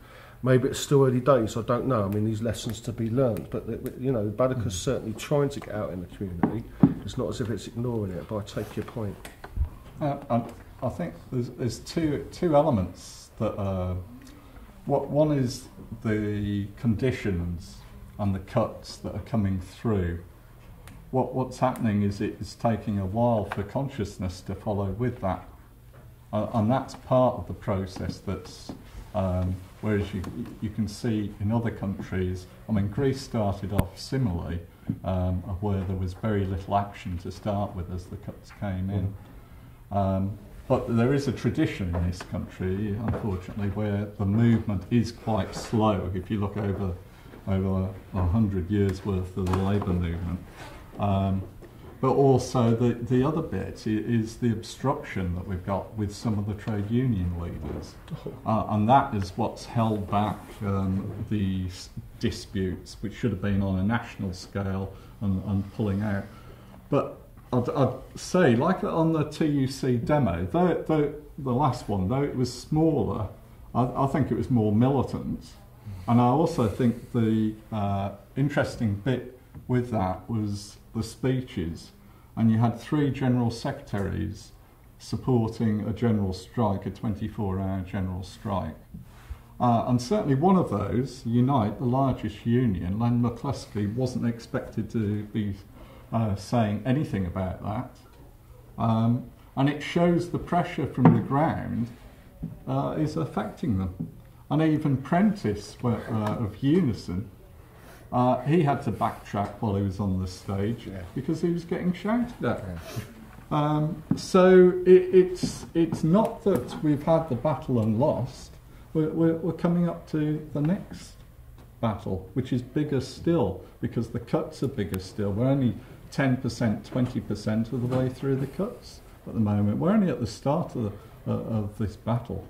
Speaker 6: Maybe it's still early days, I don't know. I mean, these lessons to be learned. But, Badaca's certainly trying to get out in the community. It's not as if it's ignoring it, but I take your point.
Speaker 3: I think there's two elements that... one is the conditions and the cuts that are coming through. What's happening is it's taking a while for consciousness to follow with that. And that's part of the process that's... whereas you can see in other countries, I mean, Greece started off similarly, where there was very little action to start with as the cuts came in. But there is a tradition in this country, unfortunately, where the movement is quite slow. If you look over 100 years worth of the labour movement. But also the other bit is the obstruction that we've got with some of the trade union leaders. And that is what's held back these disputes, which should have been on a national scale and pulling out. But I'd say, like on the TUC demo, though the last one, though it was smaller, I think it was more militant. And I also think the interesting bit with that was the speeches, and you had 3 general secretaries supporting a general strike, a 24-hour general strike. And certainly one of those, Unite, the largest union, Len McCluskey, wasn't expected to be saying anything about that. And it shows the pressure from the ground is affecting them. And even Prentice of Unison, he had to backtrack while he was on the stage because he was getting shouted at. So it's not that we've had the battle and lost. We're coming up to the next battle, which is bigger still, because the cuts are bigger still. We're only 10%, 20% of the way through the cuts at the moment. We're only at the start of this battle.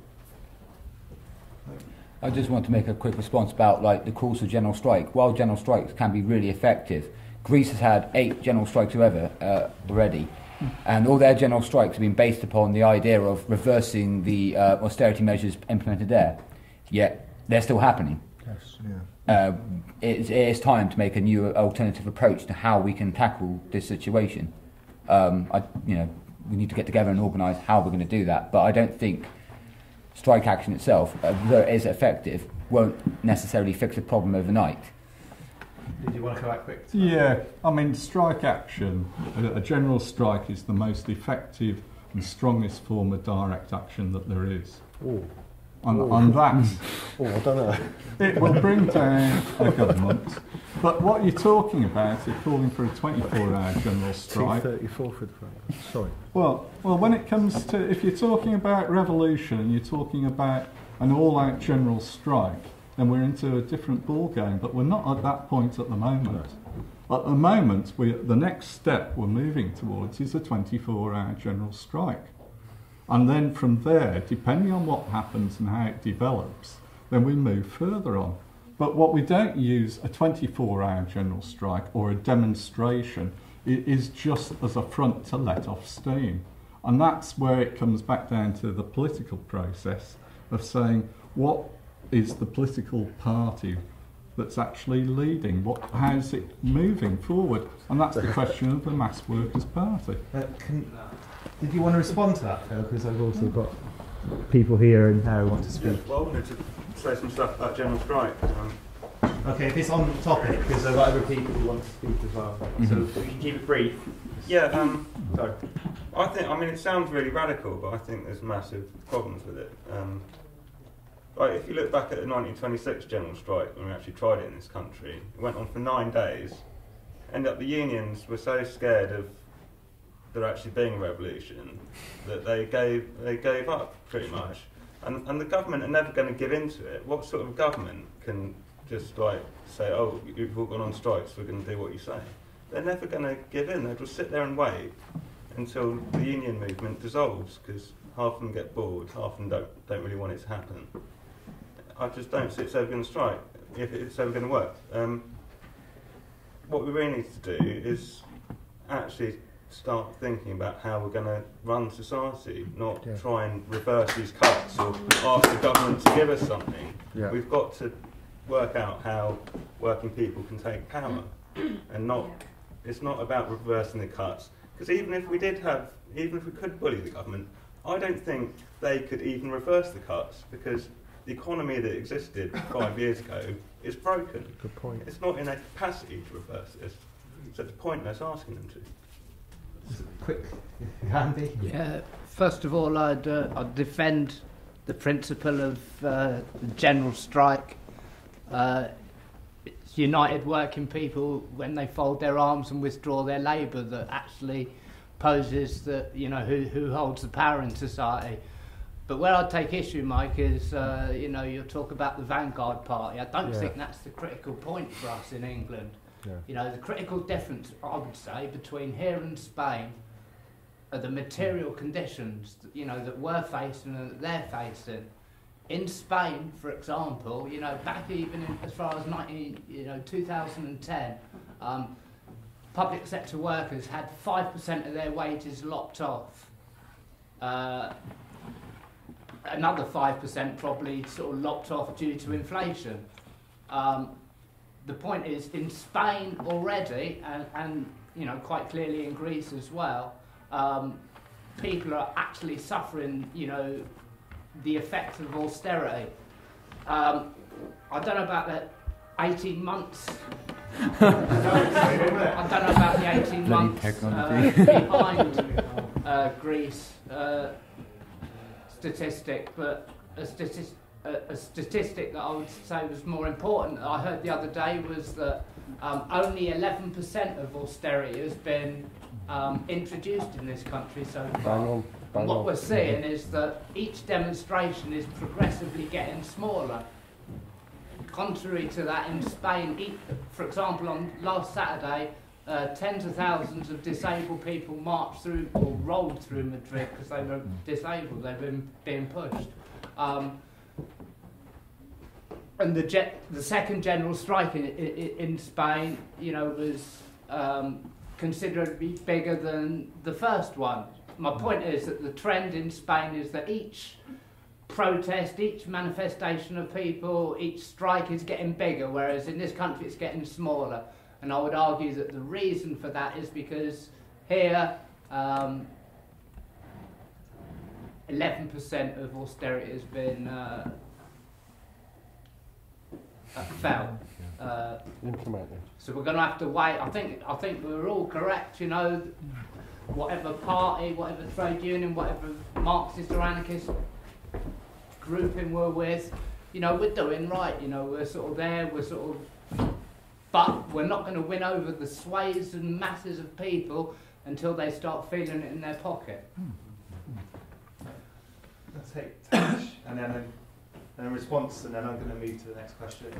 Speaker 7: I just want to make a quick response about the calls for general strike. While general strikes can be really effective, Greece has had 8 general strikes already, and all their general strikes have been based upon the idea of reversing the austerity measures implemented there. Yet they're still happening.
Speaker 6: Yes.
Speaker 7: Yeah. It is time to make a new alternative approach to how we can tackle this situation. We need to get together and organise how we're going to do that. But I don't think strike action itself, though it is effective, won't necessarily fix the problem overnight.
Speaker 1: Did you want to come back quick?
Speaker 3: Yeah, I mean, strike action, a general strike is the most effective and strongest form of direct action that there is. On that,
Speaker 6: I don't know.
Speaker 3: it will bring down a government. But what you're talking about is calling for a 24-hour general strike.
Speaker 6: 234 for the sorry.
Speaker 3: Well, when it comes to, if you're talking about revolution and you're talking about an all-out general strike, then we're into a different ball game. But we're not at that point at the moment. At the moment, the next step we're moving towards is a 24-hour general strike. And then from there, depending on what happens and how it develops, then we move further on. But what we don't use a 24-hour general strike or a demonstration is just as a front to let off steam. And that's where it comes back down to the political process of saying, what is the political party that's actually leading? How's it moving forward? And that's the question of the Mass Workers' Party.
Speaker 1: Did you want to respond to that, Phil? Because I've also got people here and now want to speak.
Speaker 9: Yeah, well, I wanted to say some stuff about general strike.
Speaker 1: Okay, if it's on topic, because there are other people who want to speak as well. So we can keep it brief.
Speaker 9: Yeah, sorry. I mean, it sounds really radical, but I think there's massive problems with it. If you look back at the 1926 general strike, when we actually tried it in this country, it went on for 9 days. Ended up the unions were so scared of there actually being a revolution that they gave up pretty much, and the government are never going to give in to it. What sort of government can just say, oh, you've all gone on strikes, we're going to do what you say? They're never going to give in. They'll just sit there and wait until the union movement dissolves, because half of them get bored, half of them don't really want it to happen. I just don't see it's ever going to strike, if it's ever going to work. What we really need to do is actually start thinking about how we're going to run society, not try and reverse these cuts or ask the government to give us something. Yeah. We've got to work out how working people can take power, and it's not about reversing the cuts. Because even if we could bully the government, I don't think they could even reverse the cuts, because the economy that existed 5 years ago is broken.
Speaker 6: Good point.
Speaker 9: It's not in a capacity to reverse this, so it's pointless asking them to.
Speaker 1: Quick, Andy?
Speaker 10: Yeah, first of all, I'd defend the principle of the general strike. It's united working people, when they fold their arms and withdraw their labour, that actually poses that, you know, who holds the power in society. But where I take issue, Mike, is, you know, you'll talk about the Vanguard Party. I don't think that's the critical point for us in England. Yeah. You know, the critical difference, I would say, between here and Spain are the material conditions, you know, that we're facing and that they're facing. In Spain, for example, you know, back even as far as 2010, public sector workers had 5% of their wages locked off. Another 5% probably sort of locked off due to inflation. The point is, in Spain already, and you know, quite clearly in Greece as well, people are actually suffering, you know, the effects of austerity. I don't know about the 18 months. I don't know about the 18 months behind Greece statistic, but a statistic that I would say was more important that I heard the other day was that only 11% of austerity has been introduced in this country so far. And what we're seeing is that each demonstration is progressively getting smaller. Contrary to that, in Spain, for example, on last Saturday, tens of thousands of disabled people marched through or rolled through Madrid because they were disabled, they've been being pushed. And the second general strike in Spain, you know, was considerably bigger than the first one. My point is that the trend in Spain is that each protest, each manifestation of people, each strike is getting bigger, whereas in this country it's getting smaller. And I would argue that the reason for that is because here 11% of austerity has been fell.
Speaker 11: Implemented.
Speaker 10: So we're going to have to wait. I think we're all correct, you know, whatever party, whatever trade union, whatever Marxist or anarchist grouping we're with, you know, we're doing right, you know, we're sort of there, but we're not going to win over the swathes and masses of people until they start feeling it in their pocket.
Speaker 1: I'll take touch and then a response, and then I'm going to move to the next question.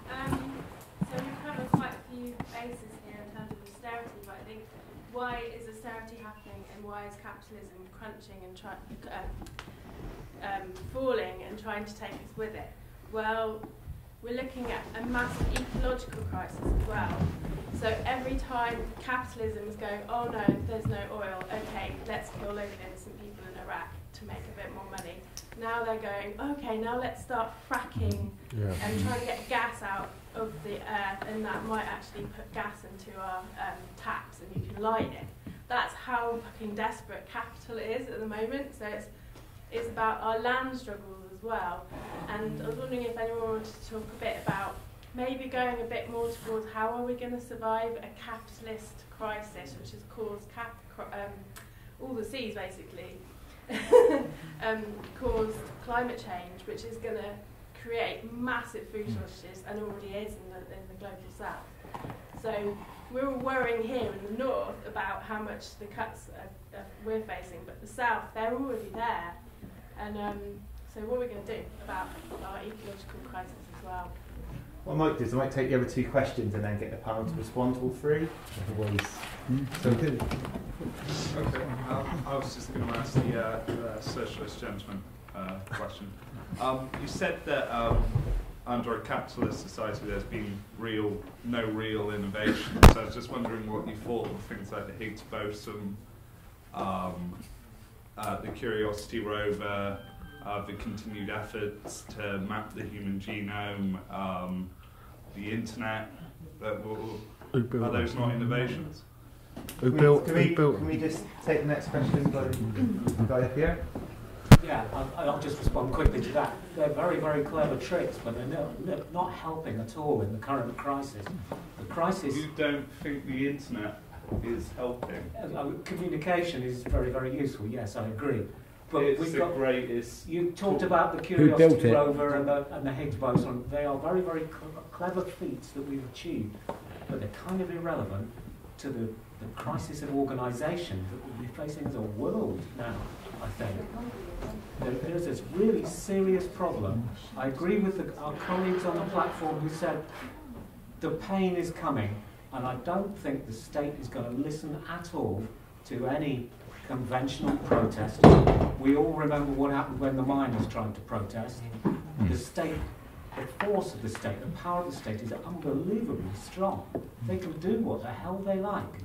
Speaker 12: So we've covered quite a few bases here in terms of austerity, but I think why is austerity happening and why is capitalism crunching and falling and trying to take us with it? Well, we're looking at a massive ecological crisis as well. So every time capitalism is going, oh no, there's no oil, okay, let's kill loads of innocent people in Iraq to make a bit more money. Now they're going, okay, now let's start fracking and try and get gas out of the earth, and that might actually put gas into our taps and you can light it. That's how fucking desperate capital is at the moment. So it's about our land struggles as well. And I was wondering if anyone wanted to talk a bit about maybe going a bit more towards how are we going to survive a capitalist crisis which has caused all the seas basically caused climate change, which is going to create massive food shortages and already is in the global south. So we're all worrying here in the north about how much the cuts we're facing, but the south, they're already there. And so what are we going to do about our ecological crisis as well?
Speaker 1: What I might do is I might take the other two questions and then get the panel to respond to all three. Otherwise, so good.
Speaker 13: Okay, I was just going to ask the socialist gentleman question. You said that under a capitalist society there's been no real innovation. So I was just wondering what you thought of things like the Higgs boson, the Curiosity rover, the continued efforts to map the human genome, the internet. Are those not innovations?
Speaker 1: Can we just take the next question, guy up here?
Speaker 14: Yeah, I'll just respond quickly to that. They're very, very clever tricks, but they're not helping at all in the current crisis. The crisis...
Speaker 13: You don't think the internet is helping?
Speaker 14: Communication is very, very useful, yes, I agree. But
Speaker 13: it's the greatest...
Speaker 14: You talked about the Curiosity rover and the Higgs boson. They are very, very clever feats that we've achieved, but they're kind of irrelevant to the crisis of organisation that we're facing as a world now, I think. There's this really serious problem. I agree with our colleagues on the platform who said the pain is coming, and I don't think the state is going to listen at all to any conventional protest. We all remember what happened when the miners tried to protest. The state, the force of the state, the power of the state is unbelievably strong. They can do what the hell they like.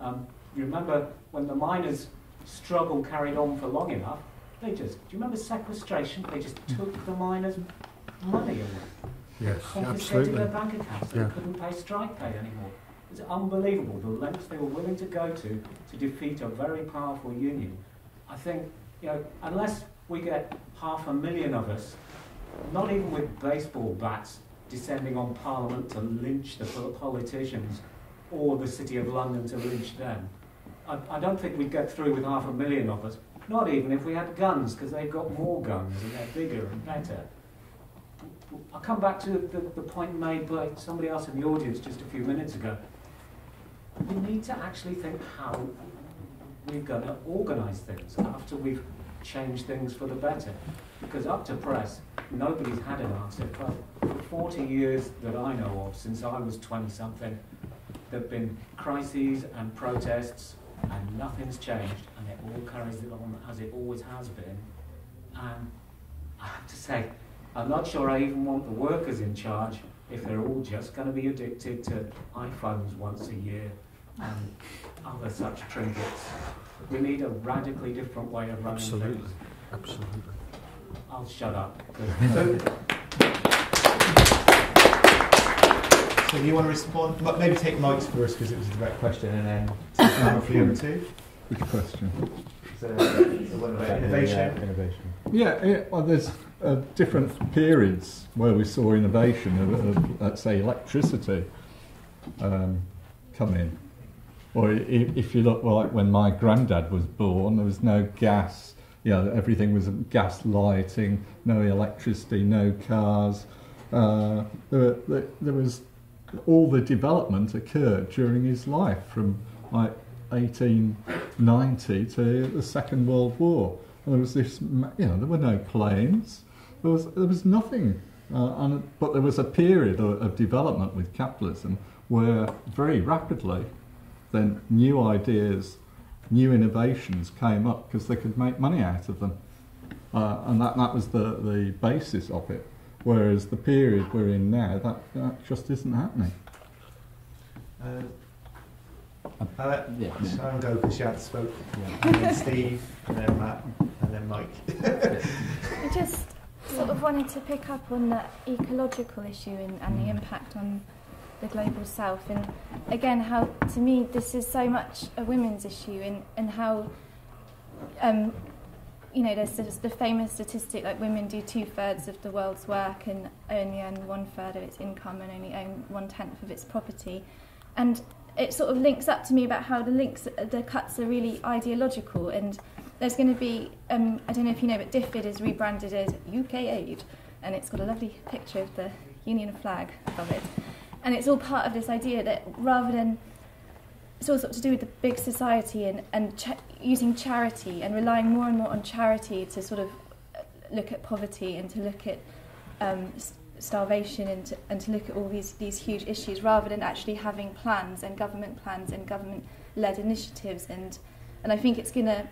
Speaker 14: You remember when the miners' struggle carried on for long enough, do you remember sequestration? They just took the miners' money away.
Speaker 6: Yes,
Speaker 14: confiscated
Speaker 6: absolutely.
Speaker 14: their bank accounts. They couldn't pay strike pay anymore. It's unbelievable the lengths they were willing to go to defeat a very powerful union. I think, unless we get 500,000 of us, not even with baseball bats descending on Parliament to lynch the politicians or the City of London to lynch them, I don't think we'd get through with 500,000 of us, not even if we had guns, because they've got more guns and they're bigger and better. I'll come back to the point made by somebody else in the audience just a few minutes ago. We need to actually think how we're going to organise things after we've changed things for the better. Because up to press, nobody's had an answer. For 40 years that I know of, since I was 20-something, there have been crises and protests, and nothing's changed, and it all carries it on as it always has been. And I have to say, I'm not sure I even want the workers in charge if they're all just going to be addicted to iPhones once a year and other such trinkets. We need a radically different way of running things.
Speaker 6: Absolutely.
Speaker 14: I'll shut up.
Speaker 1: So you want to respond? Maybe take Mike's first because it was a direct question, and then time for the other two.
Speaker 3: Which question?
Speaker 1: So one about innovation.
Speaker 3: Yeah, well, there's different periods where we saw innovation of let's say, electricity come in. Or if you look, like when my granddad was born, there was no gas. Everything was gas lighting, no electricity, no cars. There was all the development occurred during his life from like 1890 to the Second World War. And there was this, there were no planes. There was nothing. But there was a period of development with capitalism where very rapidly then new ideas, new innovations came up because they could make money out of them. And that was the basis of it. Whereas the period we're in now, that just isn't happening.
Speaker 1: Sharon go because she hadn't spoke. And then Steve, and then Matt, and then Mike.
Speaker 5: I just sort of wanted to pick up on the ecological issue and the impact on the global south, and again how to me this is so much a women's issue, and how there's the famous statistic like women do 2/3 of the world's work and only earn 1/3 of its income and only own 1/10 of its property, and it sort of links up to me about how the cuts are really ideological, and there's going to be I don't know if you know, but Afed is rebranded as UK Aid, and it's got a lovely picture of the Union flag above it. And it's all part of this idea that rather than, it's all sort of to do with the big society and using charity and relying more and more on charity to sort of look at poverty and to look at starvation and to look at all these huge issues, rather than actually having plans and government-led initiatives. And I think it's going to,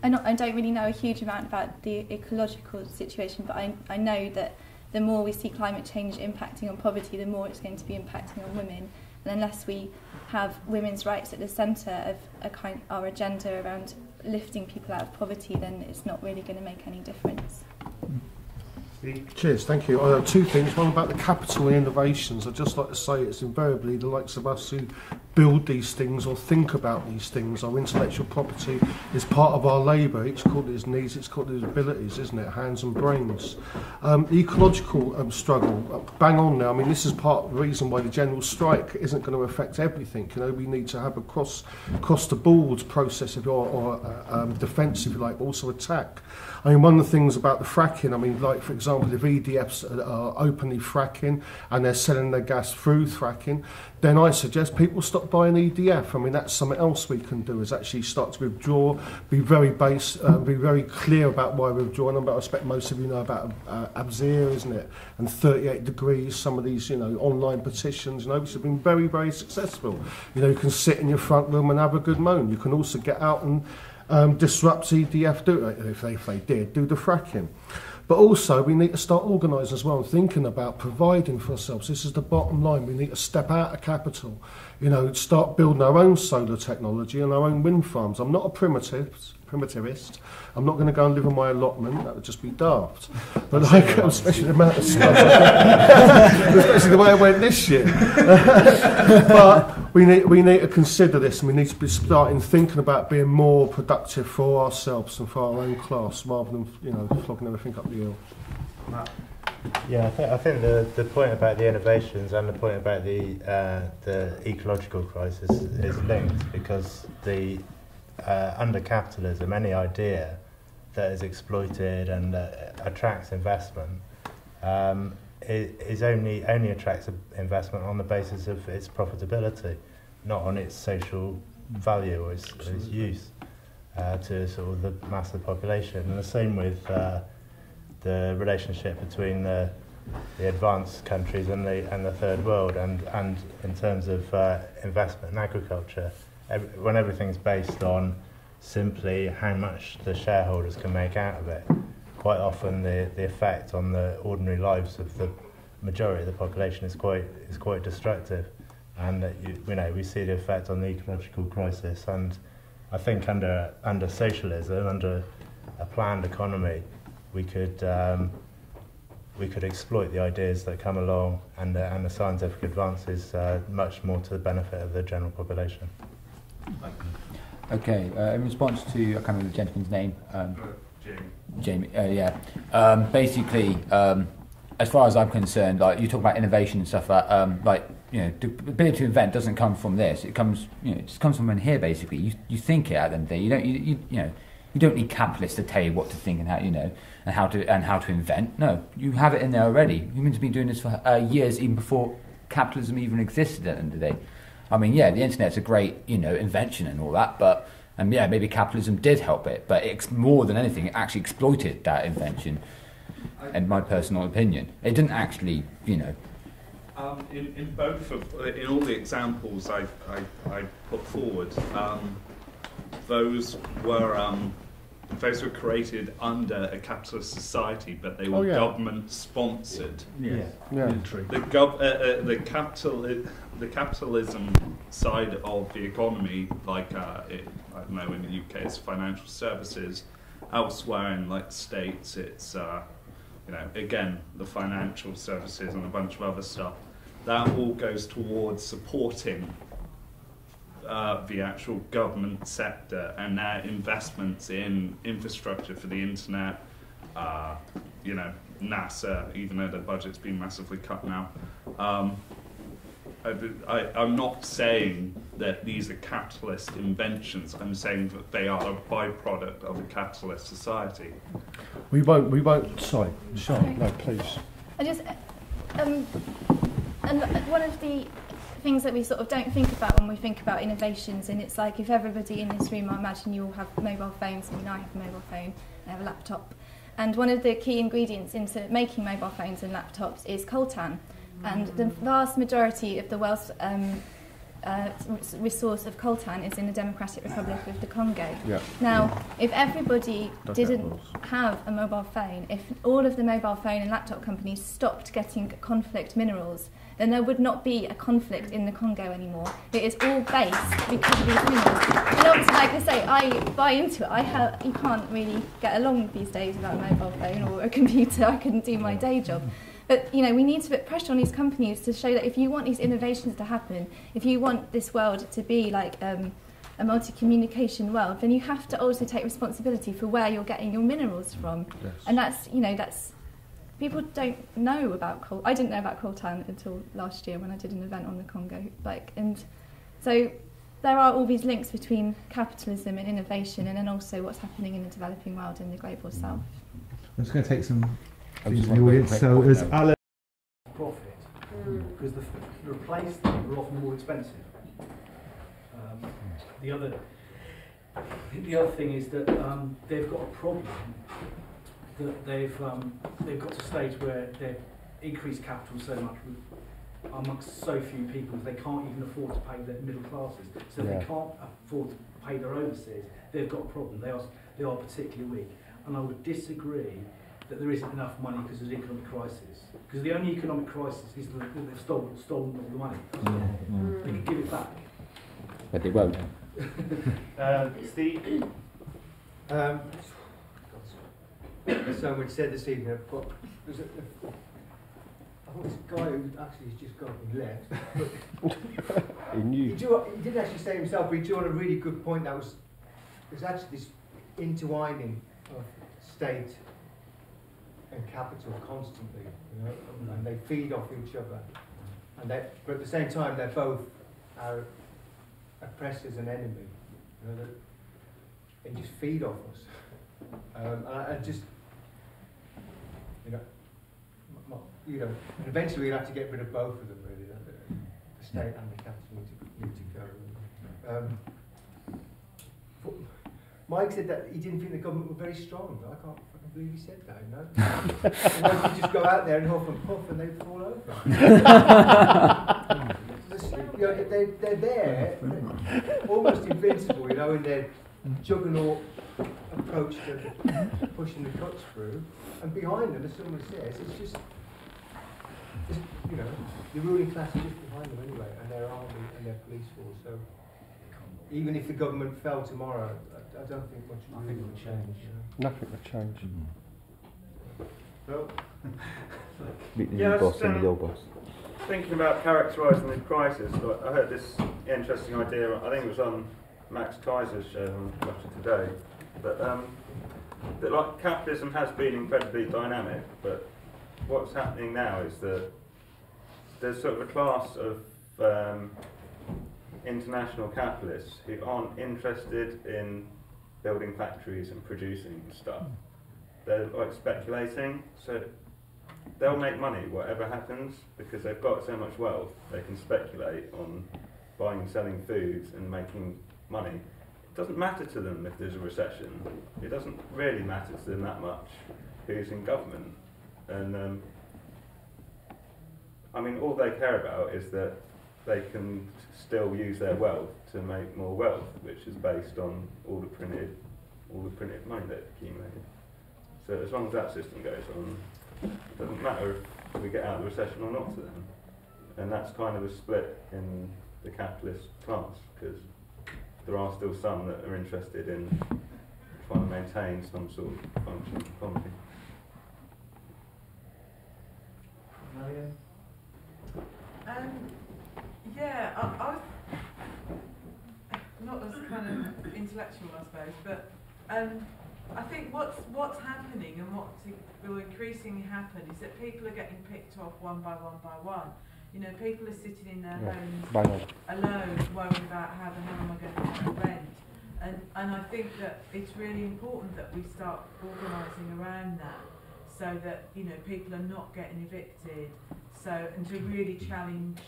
Speaker 5: I don't really know a huge amount about the ecological situation, but I know that the more we see climate change impacting on poverty, the more it's going to be impacting on women. And unless we have women's rights at the centre of our agenda around lifting people out of poverty, then it's not really going to make any difference.
Speaker 6: Cheers, thank you. Two things. One about the capital and innovations. I'd just like to say it's invariably the likes of us who build these things or think about these things. Our intellectual property is part of our labour. It's called its needs, it's called its abilities, isn't it? Hands and brains. The ecological struggle, bang on now. I mean, this is part of the reason why the general strike isn't going to affect everything. We need to have a cross the board process or defence, if you like, but also attack. I mean, one of the things about the fracking, I mean, like, for example, example, if EDFs are openly fracking and they're selling their gas through fracking, then I suggest people stop buying EDF. I mean, that's something else we can do, is actually start to withdraw, be very clear about why we're withdrawing. But I expect most of you know about Abzir, isn't it? And 38 degrees, some of these, online petitions, which have been very, very successful. You can sit in your front room and have a good moan. You can also get out and disrupt EDF, if they did, do the fracking. But also, we need to start organising as well and thinking about providing for ourselves. This is the bottom line. We need to step out of capital, start building our own solar technology and our own wind farms. I'm not a primitivist. I'm not going to go and live on my allotment. That would just be daft. But especially the amount of stuff, especially the way I went this year. But we need to consider this, and we need to be starting thinking about being more productive for ourselves and for our own class, rather than flogging everything up the hill.
Speaker 2: Yeah, I think the point about the innovations and the point about the ecological crisis is linked, because under capitalism, any idea that is exploited and attracts investment is only attracts investment on the basis of its profitability, not on its social value or its use to sort of the mass of the population. And the same with the relationship between the advanced countries and the third world, and in terms of investment in agriculture, when everything's based on simply how much the shareholders can make out of it, quite often the effect on the ordinary lives of the majority of the population is quite destructive, and we see the effect on the ecological crisis. And I think under socialism, under a planned economy, we could exploit the ideas that come along and the scientific advances much more to the benefit of the general population.
Speaker 7: Okay, in response to, I can't remember the gentleman's name. Jamie. Basically, as far as I'm concerned, like you talk about innovation and stuff, the ability to invent doesn't come from this. It comes, it just comes from in here. Basically, you think it at the end of the day. You don't need capitalists to tell you what to think and how to invent. No, you have it in there already. Humans have been doing this for years, even before capitalism even existed. At the end of the day. I mean, yeah, the internet's a great, invention and all that, but maybe capitalism did help it, but it's more than anything, it actually exploited that invention. In my personal opinion, it didn't actually, In
Speaker 13: all the examples I put forward, those were created under a capitalist society, but they were government sponsored. The capitalism side of the economy, like I don't know, in the UK it's financial services. Elsewhere in the States, it's again the financial services and a bunch of other stuff. That all goes towards supporting the actual government sector and their investments in infrastructure for the internet, NASA, even though their budget's been massively cut now. I'm not saying that these are capitalist inventions. I'm saying that they are a byproduct of a capitalist society.
Speaker 6: We won't. Sorry, Sean. No, please.
Speaker 5: I just and one of the things that we sort of don't think about when we think about innovations, and it's like if everybody in this room, I imagine you all have mobile phones. I mean, I have a mobile phone, I have a laptop, and one of the key ingredients into making mobile phones and laptops is coltan, and the vast majority of the world's resource of coltan is in the Democratic Republic of the Congo.
Speaker 6: Yeah.
Speaker 5: Now, if everybody didn't have a mobile phone, if all of the mobile phone and laptop companies stopped getting conflict minerals, then there would not be a conflict in the Congo anymore. It is all based because of these minerals. And obviously, like I say, I buy into it. You can't really get along these days without a mobile phone or a computer. I couldn't do my day job. But we need to put pressure on these companies to show that if you want these innovations to happen, if you want this world to be like a multi-communication world, then you have to also take responsibility for where you're getting your minerals from. Yes. And that's people don't know about coltan. I didn't know about coltan until last year when I did an event on the Congo. And so there are all these links between capitalism and innovation, and then also what's happening in the developing world and the global south.
Speaker 15: I'm just going to take some into the audience. So there's Alan.
Speaker 16: Profit, because the replace them are often more expensive. The other thing is that they've got a problem that they've got to a stage where they've increased capital so much amongst so few people they can't even afford to pay their middle classes. So they can't afford to pay their overseers. They've got a problem. They are particularly weak. And I would disagree that there isn't enough money because of the economic crisis. Because the only economic crisis is that they've stolen all the money. They can give it back.
Speaker 7: But they won't.
Speaker 1: Steve?
Speaker 17: Someone said this evening, but there's I think this guy who actually has just got me left. He didn't actually say himself, but he drew on a really good point. There's actually this intertwining of state and capital constantly, and they feed off each other. And but at the same time, they're both our oppressors and enemy. They just feed off us. I just, and eventually we'll have to get rid of both of them, really. The state and the capital need to go. Mike said that he didn't think the government were very strong. I can't fucking believe he said that, you just go out there and huff and puff and they'd fall over. They're there, almost invincible, in their juggernaut approach to pushing the cuts through, and behind them, as someone says, it's just the ruling class is just behind them anyway, and their army and their police force. So even if the government fell tomorrow, I don't think much would change.
Speaker 11: Nothing would change.
Speaker 9: Well,
Speaker 13: Thinking about characterising this crisis, I heard this interesting idea. I think it was on Max Kaiser's show on Russia Today. That like capitalism has been incredibly dynamic, but what's happening now is that there's sort of a class of international capitalists who aren't interested in building factories and producing stuff. They're like speculating, so they'll make money whatever happens because they've got so much wealth. They can speculate on buying and selling foods and making money. It doesn't matter to them if there's a recession. It doesn't really matter to them that much who's in government. And all they care about is that they can still use their wealth to make more wealth, which is based on all the printed money they've accumulated. So as long as that system goes on, it doesn't matter if we get out of the recession or not to them. And that's kind of a split in the capitalist class, because there are still some that are interested in trying to maintain some sort of functioning economy.
Speaker 17: Marianne?
Speaker 18: I was not as kind of intellectual, I suppose, but I think what's happening and what will increasingly happen is that people are getting picked off one by one by one. People are sitting in their homes alone, worrying about how the hell am I going to pay rent. And I think that it's really important that we start organising around that, so that people are not getting evicted. And to really challenge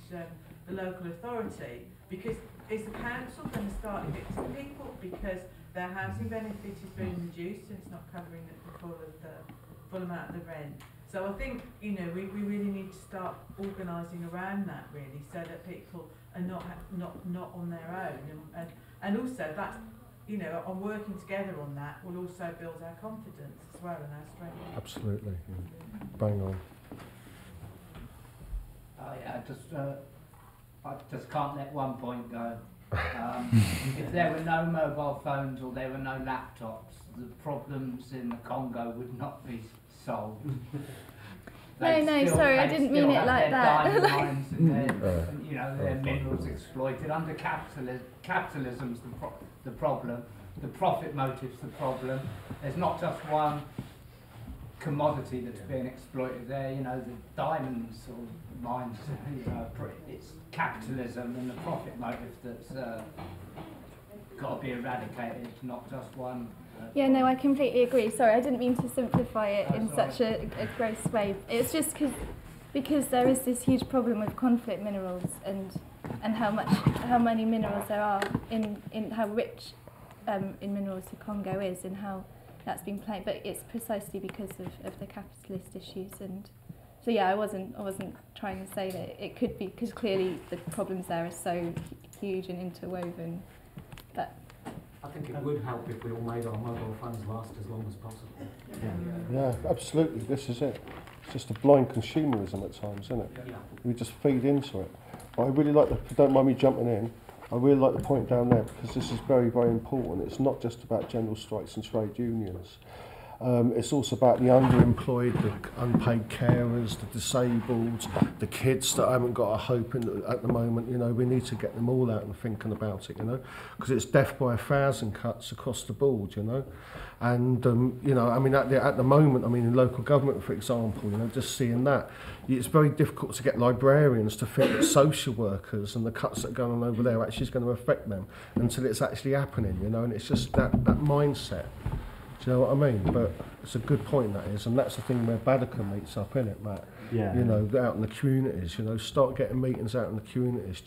Speaker 18: the local authority, because is the council going to start evicting people because their housing benefit is being reduced and it's not covering the full amount of the rent? So I think we really need to start organising around that, really, so that people are not on their own, and also that's on working together on that will also build our confidence as well and our strength.
Speaker 11: Absolutely, bang on.
Speaker 10: I just can't let one point go. If there were no mobile phones or there were no laptops, the problems in the Congo would not be solved.
Speaker 5: Sorry, I didn't mean it like that.
Speaker 10: Diamond mines and their minerals exploited. Under capitalism's the problem. The profit motive's the problem. There's not just one commodity that's being exploited there. The diamonds or mines. It's capitalism and the profit motive that's got to be eradicated, not just one.
Speaker 5: Yeah, no, I completely agree. Sorry, I didn't mean to simplify it in such a gross way. It's just because there is this huge problem with conflict minerals and how many minerals there are in how rich in minerals the Congo is and how that's been played. But it's precisely because of the capitalist issues. And so yeah, I wasn't trying to say that it could be, because clearly the problems there are so huge and interwoven. But
Speaker 14: I think it would help if we all made our mobile phones last as long as possible.
Speaker 11: Yeah, absolutely. This is it. It's just a blind consumerism at times, isn't it?
Speaker 14: Yeah.
Speaker 11: We just feed into it. But I really like, if you don't mind me jumping in, I really like the point down there, because this is very, very important. It's not just about general strikes and trade unions. It's also about the underemployed, the unpaid carers, the disabled, the kids that haven't got a hope at the moment. You know, we need to get them all out and thinking about it, you know, because it's death by 1,000 cuts across the board, you know. And, you know, I mean, at the moment, I mean, in local government, for example, you know, just seeing that, it's very difficult to get librarians to think that social workers and the cuts that are going on over there actually is going to affect them until it's actually happening, you know, and it's just that mindset. Do you know what I mean? But it's a good point, that is, and that's the thing where Badaca meets up, innit, Matt?
Speaker 2: Yeah.
Speaker 11: You know, out in the communities, you know, start getting meetings out in the communities,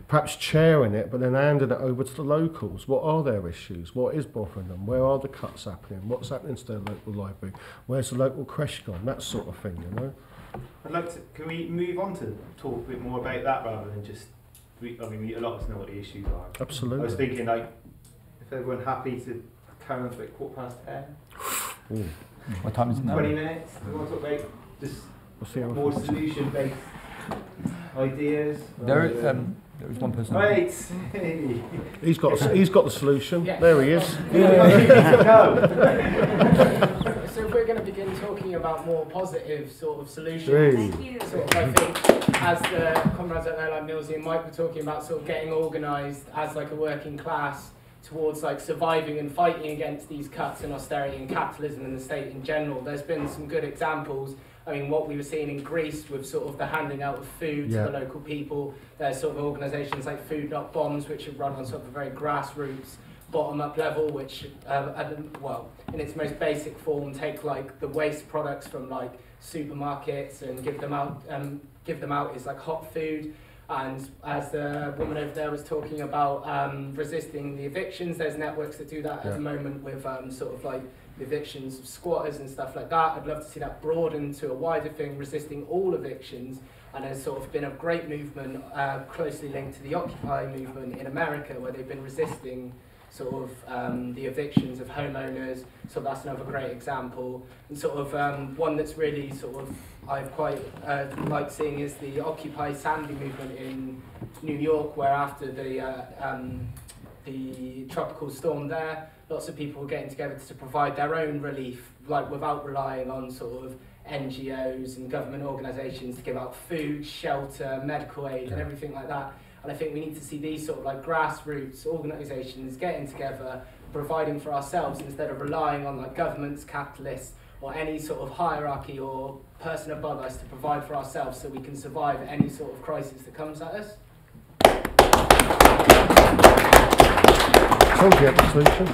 Speaker 11: perhaps chairing it, but then handing it over to the locals. What are their issues? What is bothering them? Where are the cuts happening? What's happening to their local library? Where's the local creche gone? That sort of thing, you know?
Speaker 1: I'd like to, can we move on to talk a bit more about that rather than just, a lot of us know what the issues are.
Speaker 11: Absolutely.
Speaker 1: I was thinking, like, if everyone happy to carry on to like 10:15.
Speaker 4: What time is it now?
Speaker 1: 20 minutes. We want to talk about just more solution-based ideas.
Speaker 4: There is one person.
Speaker 1: Right.
Speaker 11: He's got the solution.
Speaker 10: Yeah.
Speaker 11: There he is.
Speaker 10: So if we're going to begin talking about more positive sort of solutions, sort of, I think, as the comrades at like Millsy and Mike were talking about, sort of getting organised as like a working class towards like surviving and fighting against these cuts in austerity and capitalism and the state in general. There's been some good examples. I mean, what we were seeing in Greece with sort of the handing out of food to the local people. There's sort of organisations like Food Not Bombs, which have run on sort of a very grassroots, bottom-up level, which, in its most basic form, take like the waste products from like supermarkets and give them out as like hot food. And as the woman over there was talking about resisting the evictions, there's networks that do that at the moment with sort of like evictions of squatters and stuff like that. I'd love to see that broaden to a wider thing, resisting all evictions. And there's sort of been a great movement closely linked to the Occupy movement in America, where they've been resisting sort of the evictions of homeowners. So that's another great example. And sort of one that's really sort of I've quite liked seeing is the Occupy Sandy movement in New York, where after the tropical storm there, lots of people were getting together to provide their own relief, like without relying on sort of NGOs and government organisations to give out food, shelter, medical aid and everything like that. And I think we need to see these sort of like grassroots organisations getting together, providing for ourselves instead of relying on like governments, capitalists, or any sort of hierarchy or person above us to provide for ourselves so we can survive any sort of crisis that comes at us.
Speaker 11: Told you the solution.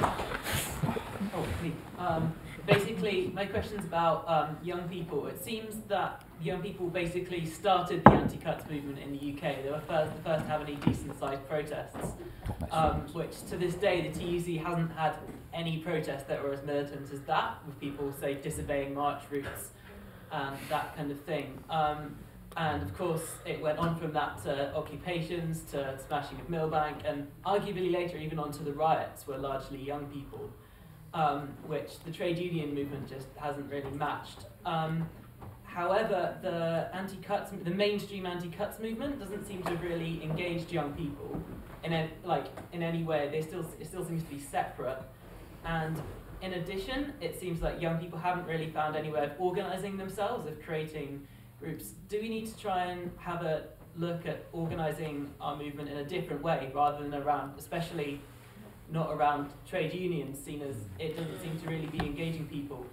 Speaker 19: Basically, my question's about young people. It seems that young people basically started the anti-cuts movement in the UK. They were the first to have any decent-sized protests, which to this day the TUC hasn't had any protests that were as militant as that, with people, say, disobeying march routes and that kind of thing. And of course, it went on from that to occupations, to smashing of Millbank, and arguably later even onto the riots were largely young people. Which the trade union movement just hasn't really matched. However, the mainstream anti-cuts movement doesn't seem to have really engaged young people in any way. It still seems to be separate. And in addition, it seems like young people haven't really found any way of organising themselves, of creating groups. Do we need to try and have a look at organising our movement in a different way, rather than around, especially not around trade unions, seen as it doesn't seem to really be engaging people?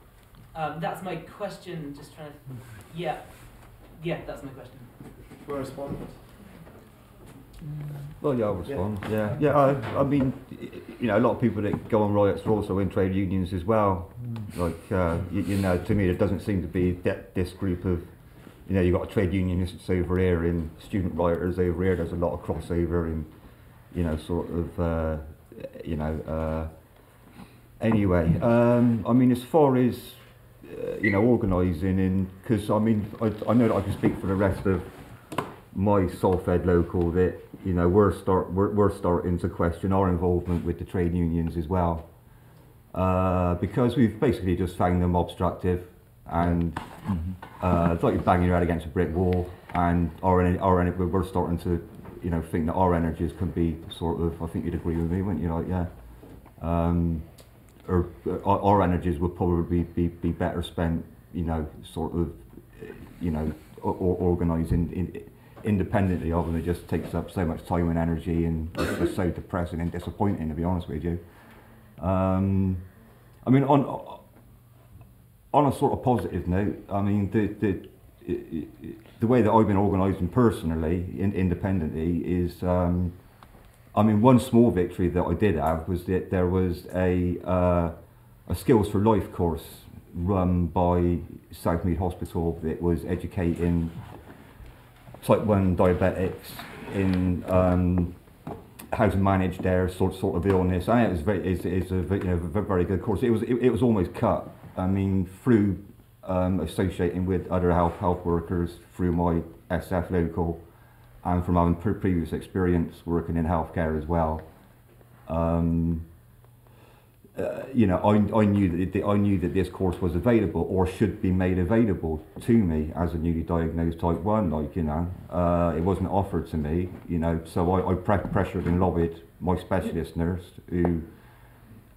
Speaker 19: That's my question, just trying to... Yeah, that's my question.
Speaker 1: Do you want to respond?
Speaker 4: Well, yeah, I'll respond. Yeah. I mean, you know, a lot of people that go on riots are also in trade unions as well. Like, you know, to me, there doesn't seem to be this group of, you know, you've got trade unionists over here and student rioters over here. There's a lot of crossover and, you know, sort of, you know, anyway. I mean, as far as, you know, organising, because I mean, I know that I can speak for the rest of my Solfed local that, you know, we're starting to question our involvement with the trade unions as well, because we've basically just found them obstructive, and it's like you're banging your head against a brick wall, and we're starting to, you know, think that our energies can be sort of, I think you'd agree with me, wouldn't you? Like, yeah, or our energies would probably be better spent, you know, sort of, you know, organising independently of them. It just takes up so much time and energy, and it's just so depressing and disappointing, to be honest with you. I mean, on a sort of positive note, I mean, the way that I've been organising personally, independently, is, I mean, one small victory that I did have was that there was a Skills for Life course run by Southmead Hospital that was educating type 1 diabetics in how to manage their sort of illness. And it was it's a you know, very good course. It was almost cut. I mean, through associating with other health workers through my SF local, and from having previous experience working in healthcare as well. You know, I knew that this course was available, or should be made available to me as a newly diagnosed type 1. Like, you know, it wasn't offered to me. You know, so I pressured and lobbied my specialist nurse, who,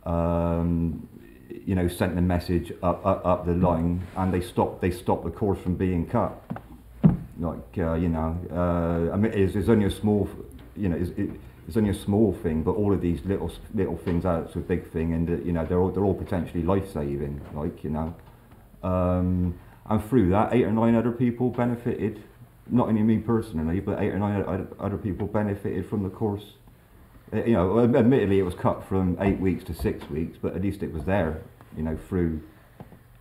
Speaker 4: you know, sent the message up the line, and they stopped the course from being cut. Like, you know, I mean, it's only a small, you know, it's only a small thing, but all of these little things add up to a big thing, and you know, they're all potentially life-saving. Like, you know, and through that, 8 or 9 other people benefited. Not only me personally, but 8 or 9 other people benefited from the course. You know, admittedly, it was cut from 8 weeks to 6 weeks, but at least it was there. You know, through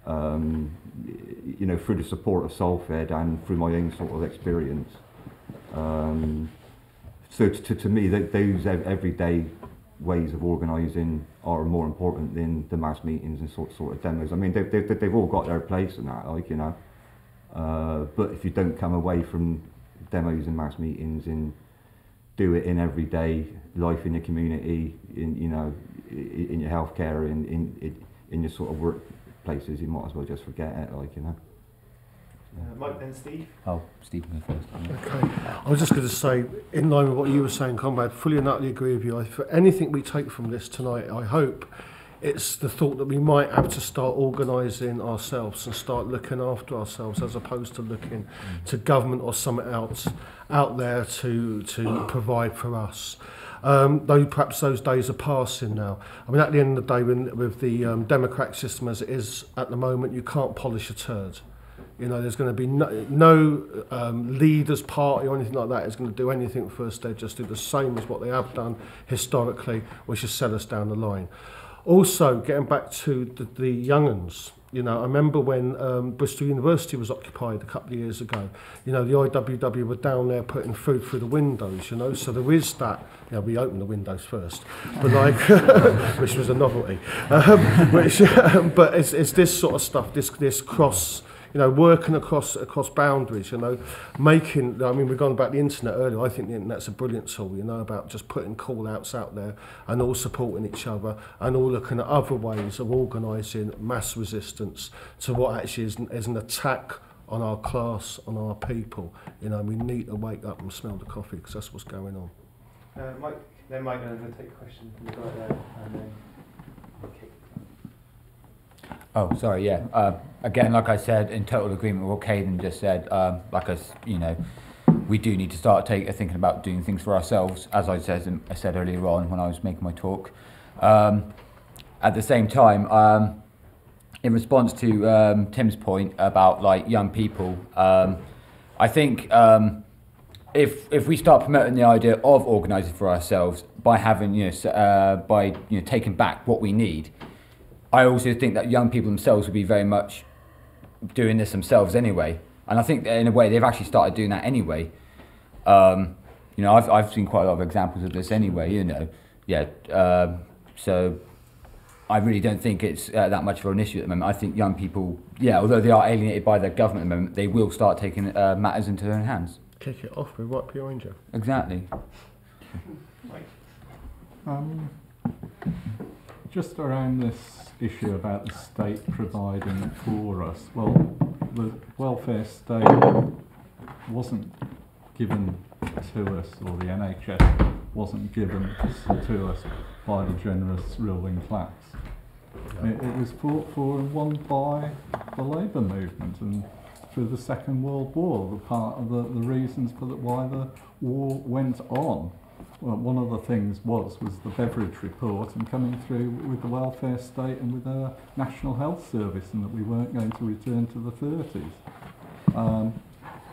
Speaker 4: you know, through the support of Solfed and through my own sort of experience. So to me, those everyday ways of organising are more important than the mass meetings and sort of demos. I mean, they've all got their place in that, like, you know. But if you don't come away from demos and mass meetings and do it in everyday life in your community, in, you know, in your healthcare, in your sort of workplaces, you might as well just forget it, like, you know.
Speaker 1: Mike, then Steve.
Speaker 7: Oh, Steve can go first.
Speaker 6: Okay. I was just going to say, in line with what you were saying, Comrade, fully and utterly agree with you. For anything we take from this tonight, I hope it's the thought that we might have to start organising ourselves and start looking after ourselves, as opposed to looking to government or something else out there to provide for us. Though perhaps those days are passing now. I mean, at the end of the day, with the democratic system as it is at the moment, you can't polish a turd. You know, there's going to be no leaders' party or anything like that is going to do anything for us. They just do the same as what they have done historically, which is sell us down the line. Also, getting back to the young uns, you know, I remember when Bristol University was occupied a couple of years ago. You know, the IWW were down there putting food through the windows, you know, so there is that. You know, we opened the windows first, but like, which was a novelty. But it's this sort of stuff, this cross, you know, working across boundaries, you know, making, I mean, we've gone about the internet earlier. I think the internet's a brilliant tool, you know, about just putting call-outs out there and all supporting each other and all looking at other ways of organising mass resistance to what actually is an attack on our class, on our people. You know, we need to wake up and smell the coffee, because that's what's going on.
Speaker 1: Mike, then Mike, I'm going to take a question from the guy there, and then okay.
Speaker 7: Oh, sorry, yeah. Again, like I said, in total agreement with what Caden just said, you know, we do need to start thinking about doing things for ourselves, as I said earlier on when I was making my talk. At the same time, in response to Tim's point about, like, young people, I think if we start promoting the idea of organising for ourselves, by having, taking back what we need. I also think that young people themselves will be very much doing this themselves anyway. And I think that in a way they've actually started doing that anyway. I've seen quite a lot of examples of this anyway, so I really don't think it's that much of an issue at the moment. I think young people, although they are alienated by their government at the moment, they will start taking matters into their own hands.
Speaker 11: Kick it off with right behind you.
Speaker 7: Exactly.
Speaker 3: Just around this issue about the state providing for us, well, the welfare state wasn't given to us, or the NHS wasn't given to us by the generous ruling class. It was fought for and won by the labour movement, and through the Second World War, the part of the reasons for why the war went on. Well, one of the things was the Beveridge report and coming through with the welfare state and with our National Health Service, and that we weren't going to return to the 30s.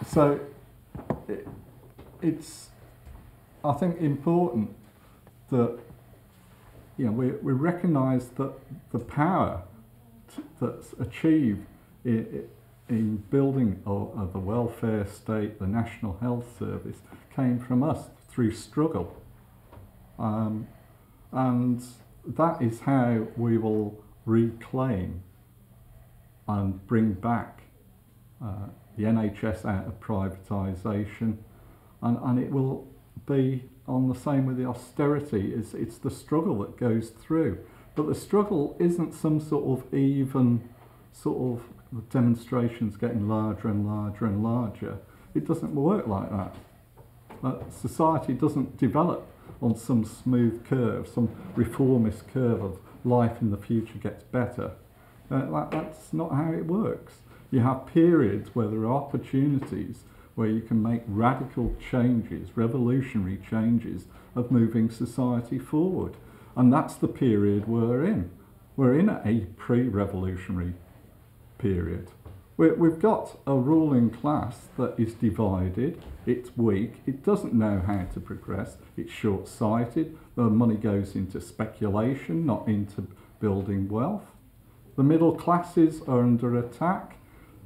Speaker 3: So it's, I think, important that we recognise that the power that's achieved in building of the welfare state, the National Health Service, came from us through struggle. And that is how we will reclaim and bring back the NHS out of privatisation, and it will be on the same with the austerity. It's the struggle that goes through, but the struggle isn't some sort of even sort of demonstrations getting larger and larger and larger. It doesn't work like that. Society doesn't develop on some smooth curve, some reformist curve of life in the future gets better. That's not how it works. You have periods where there are opportunities where you can make radical changes, revolutionary changes of moving society forward. And that's the period we're in. We're in a pre-revolutionary period. We've got a ruling class that is divided, it's weak, it doesn't know how to progress, it's short-sighted, the money goes into speculation, not into building wealth. The middle classes are under attack,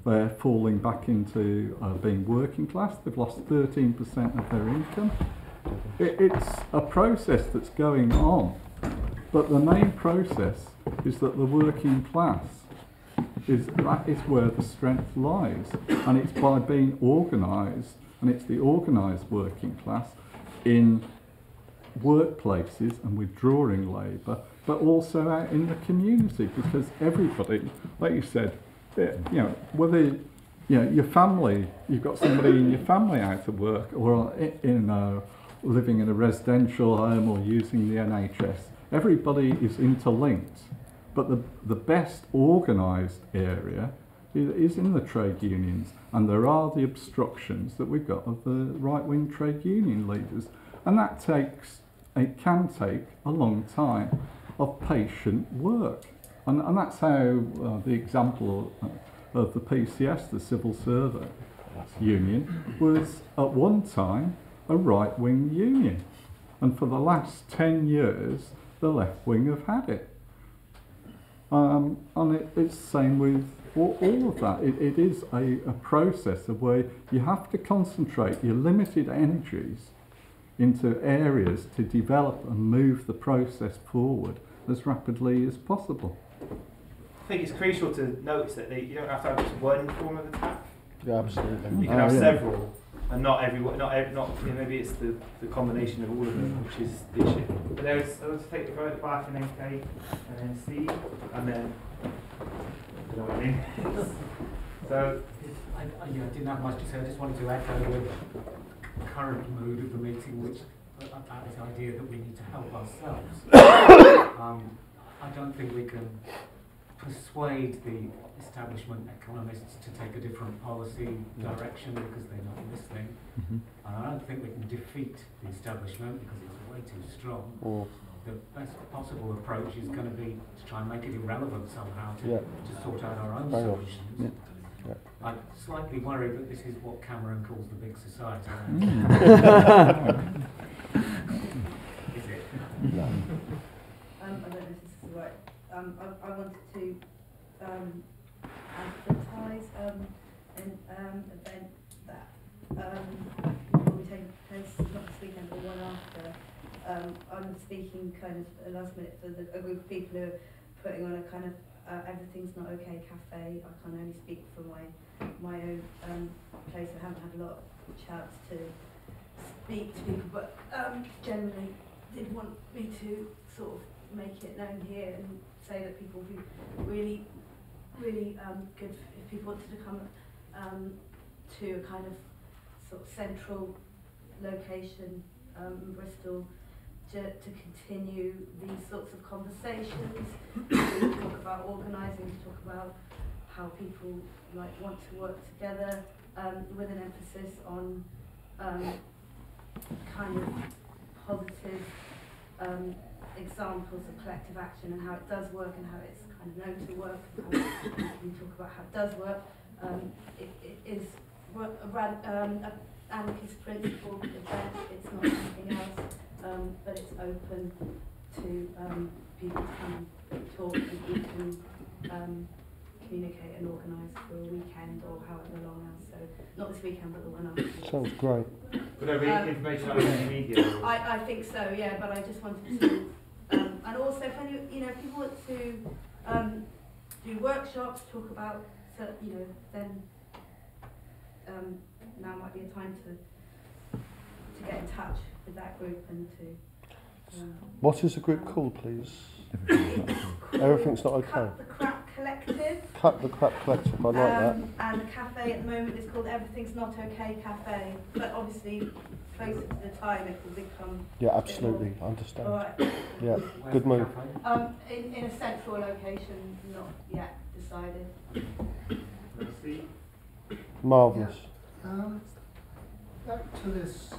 Speaker 3: they're falling back into being working class, they've lost 13% of their income. It's a process that's going on, but the main process is that the working class that is where the strength lies, and it's by being organised, and it's the organised working class in workplaces and withdrawing labour, but also out in the community, because everybody, like you said, whether your family, you've got somebody in your family out of work, or living in a residential home or using the NHS, everybody is interlinked. But the best organised area is in the trade unions, and there are the obstructions that we've got of the right-wing trade union leaders, and it can take a long time of patient work, and that's how the example of the PCS, the Civil Servants Union, was at one time a right-wing union, and for the last 10 years the left-wing have had it. And it's the same with all of that. It is a process of where you have to concentrate your limited energies into areas to develop and move the process forward as rapidly as possible.
Speaker 1: I think it's crucial to notice that you don't have to have just one form of attack.
Speaker 11: Yeah, absolutely.
Speaker 1: You can have several, and not maybe it's the combination of all of them, which is the issue. But let's take the road back and then K, and then C, and then you know what I mean. So
Speaker 14: I didn't have much to say. I just wanted to echo the current mood of the meeting, which about this idea that we need to help ourselves. I don't think we can persuade the establishment economists to take a different policy direction because they're not listening. And I don't think we can defeat the establishment because it's way too strong. The best possible approach is going to be to try and make it irrelevant somehow to sort out our own solutions. I'm slightly worried that this is what Cameron calls the big society. Is it?
Speaker 11: No.
Speaker 20: I don't know if this is right. I wanted to advertise an event that will be taking place not this weekend but the one after. I'm speaking kind of last minute for a group of people who are putting on a kind of Everything's Not Okay cafe. I can only speak for my own place. I haven't had a lot of chance to speak to people, but generally did want me to sort of make it known here and say that people would be really, really good if people wanted to come to a kind of sort of central location in Bristol to continue these sorts of conversations, to talk about organising, to talk about how people like want to work together, with an emphasis on kind of positive examples of collective action and how it does work and how it's kind of known to work. And how we talk about how it does work. It is an anarchist principle event. It's not anything else, but it's open to people to come and talk and we can communicate and organise for a weekend or however long else. So not this weekend, but the one after.
Speaker 11: Sounds great.
Speaker 1: Would there be information out in the media?
Speaker 20: I think so, yeah. But I just wanted to, and also if any, if people want to do workshops, talk about, then now might be a time to get in touch with that group and to.
Speaker 11: What is the group called, please? Everything's Not Okay.
Speaker 20: Cut the Crap Collective.
Speaker 11: Cut the Crap Collective, I like that.
Speaker 20: And the cafe at the moment is called Everything's Not Okay Cafe. But obviously, closer to the time, it will become.
Speaker 11: Yeah, absolutely, I understand.
Speaker 20: All right.
Speaker 11: Yeah, good move.
Speaker 20: In a central location, not yet decided.
Speaker 11: Marvellous.
Speaker 21: Yeah. Back to this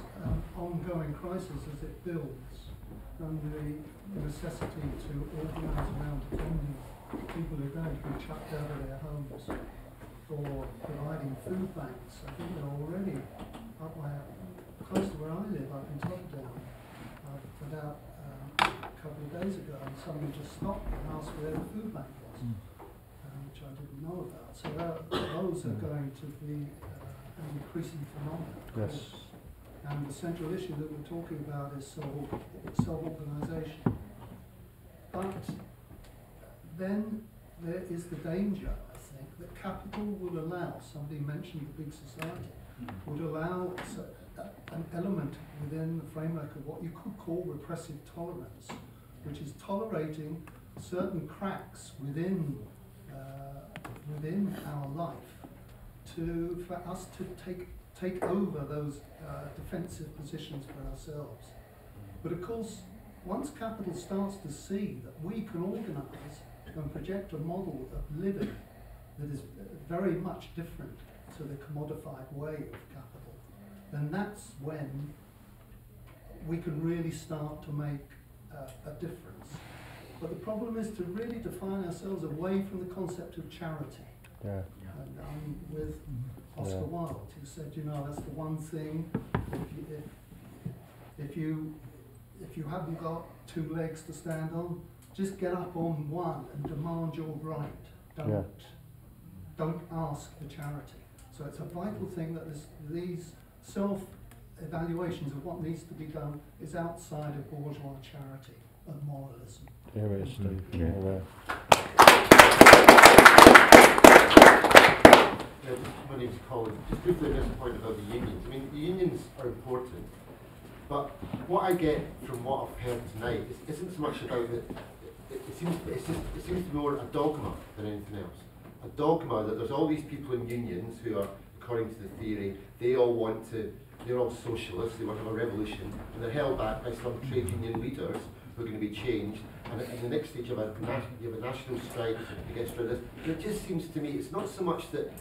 Speaker 21: ongoing crisis as it builds, and the necessity to organise around attending people who are going to be chucked out of their homes for providing food banks. I think they're already up close to where I live, up in Tottenham. About a couple of days ago, and somebody just stopped and asked where the food bank was, which I didn't know about. So those are going to be an increasing phenomenon.
Speaker 11: Yes.
Speaker 21: And the central issue that we're talking about is self-organisation. But then there is the danger, I think, that capital will allow, somebody mentioned the big society, would allow an element within the framework of what you could call repressive tolerance, which is tolerating certain cracks within our life for us to take over those defensive positions for ourselves. But of course, once capital starts to see that we can organise and project a model of living that is very much different to the commodified way of capital, then that's when we can really start to make a difference. But the problem is to really define ourselves away from the concept of charity.
Speaker 11: Yeah.
Speaker 21: And I'm with Oscar Wilde, who said, that's the one thing, if you haven't got two legs to stand on, just get up on one and demand your right. Don't ask for charity. So it's a vital thing that these self-evaluations of what needs to be done is outside of bourgeois charity and moralism.
Speaker 11: Here it is, Steve. Yeah.
Speaker 22: My name's Colin. Just briefly on this point about the unions. I mean, the unions are important, but what I get from what I've heard tonight isn't so much about it. It seems to be more a dogma than anything else. A dogma that there's all these people in unions who are, according to the theory, they're all socialists, they want to have a revolution, and they're held back by some trade union leaders who are going to be changed. And in the next stage you have a national strike against this. And it just seems to me it's not so much that,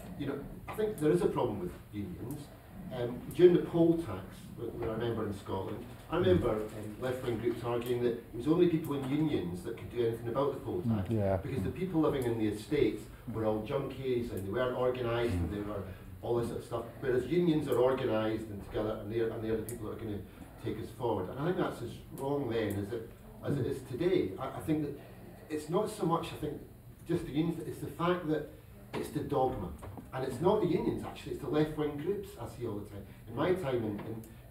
Speaker 22: I think there is a problem with unions. During the poll tax, where I remember in Scotland, I remember left-wing groups arguing that it was only people in unions that could do anything about the poll tax. Because the people living in the estates were all junkies and they weren't organised and they were all this sort of stuff. Whereas unions are organised and together and they're the people that are going to take us forward. And I think that's as wrong then as that as it is today. I think that it's not so much, I think, just the unions, it's the fact that it's the dogma. And it's not the unions, actually, it's the left-wing groups I see all the time. In my time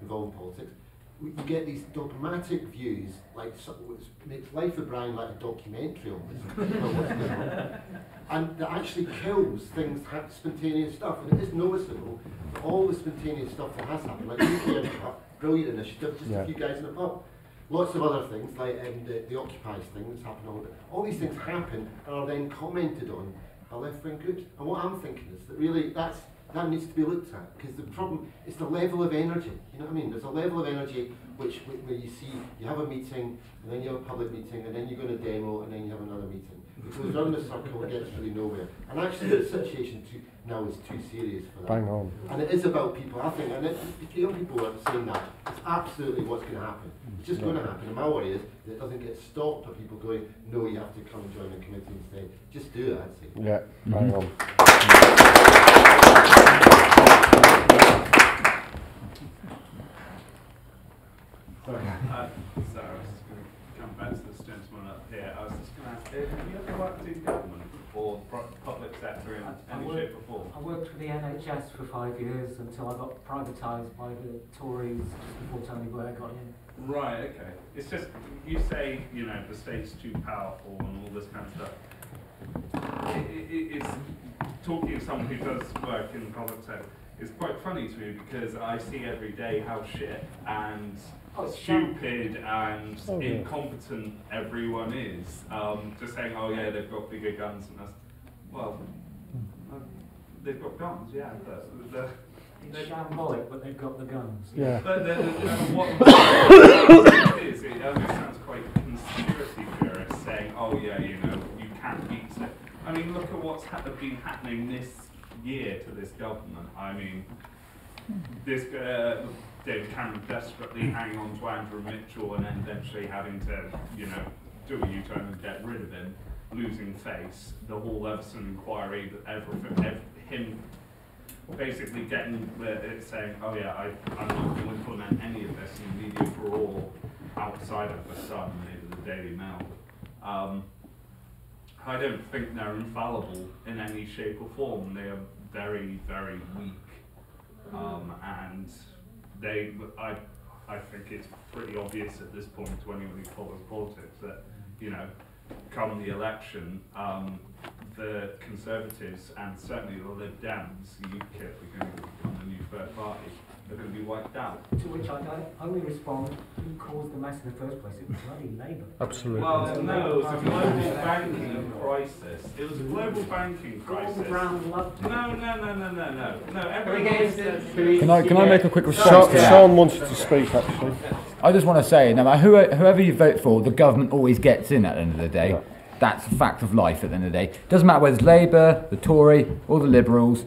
Speaker 22: involved in politics, you get these dogmatic views, like which makes Life of Brian like a documentary almost, about what's going on. And that actually kills things, spontaneous stuff. And it is noticeable that all the spontaneous stuff that has happened, like UK brilliant initiative, just a few guys in a pub. Lots of other things, like the Occupies thing that's happened all these things happen and are then commented on by left-wing groups. And what I'm thinking is that really that needs to be looked at, because the problem is the level of energy. You know what I mean? There's a level of energy where you see you have a meeting, and then you have a public meeting, and then you go to a demo, and then you have another meeting. It goes round the circle and gets really nowhere. And actually the situation now is too serious for that.
Speaker 11: Bang on.
Speaker 22: And it is about people, I think, and if young people are saying that, it's absolutely what's going to happen. It's just going to happen. And my worry is that it doesn't get stopped by people going, no, you have to come and join the committee instead. Just do it, I'd say.
Speaker 11: Yeah, bang on.
Speaker 13: Sorry, I was just going to come back to this gentleman up here. I was just going to ask, have you ever worked in government or public sector in any shape or form?
Speaker 14: I worked for the NHS for 5 years until I got privatised by the Tories just before Tony Blair got in.
Speaker 13: Right, okay. It's just, you say, you know, the state's too powerful and all this kind of stuff. It's talking to someone who does work in the public sector. It's quite funny to me because I see every day how shit and stupid and incompetent everyone is. Just saying, oh yeah, they've got bigger guns and that's, well, they've got guns, yeah, but
Speaker 14: It's shambolic, but they've got the guns.
Speaker 11: Yeah.
Speaker 13: But what it is, it sounds quite conspiracy theorist saying, oh yeah, you know, you can't beat it. I mean, look at what's been happening this year to this government. I mean, this David Cameron desperately hanging on to Andrew Mitchell and then eventually having to, you know, do a U-turn and get rid of him, losing face. The whole Everson inquiry, him basically getting it saying, oh yeah, I'm not going to implement any of this in media for all outside of the Sun, maybe the Daily Mail. I don't think they're infallible in any shape or form. They are very, very weak, and I think it's pretty obvious at this point to anyone who follows politics that, you know, come the election, the Conservatives and certainly the Lib Dems, UKIP, are going to become the new third party. They're going to be wiped out.
Speaker 14: To which I only respond, who caused the mess in the first place? It was bloody Labour.
Speaker 11: Absolutely.
Speaker 13: Well, no, it was a global banking crisis. It was a global banking crisis. No. Everyone
Speaker 7: Can I make a quick response to that?
Speaker 11: Sean wanted to speak, actually.
Speaker 7: I just want to say, no matter whoever you vote for, the government always gets in at the end of the day. Yeah. That's a fact of life at the end of the day. Doesn't matter whether it's Labour, the Tory, or the Liberals,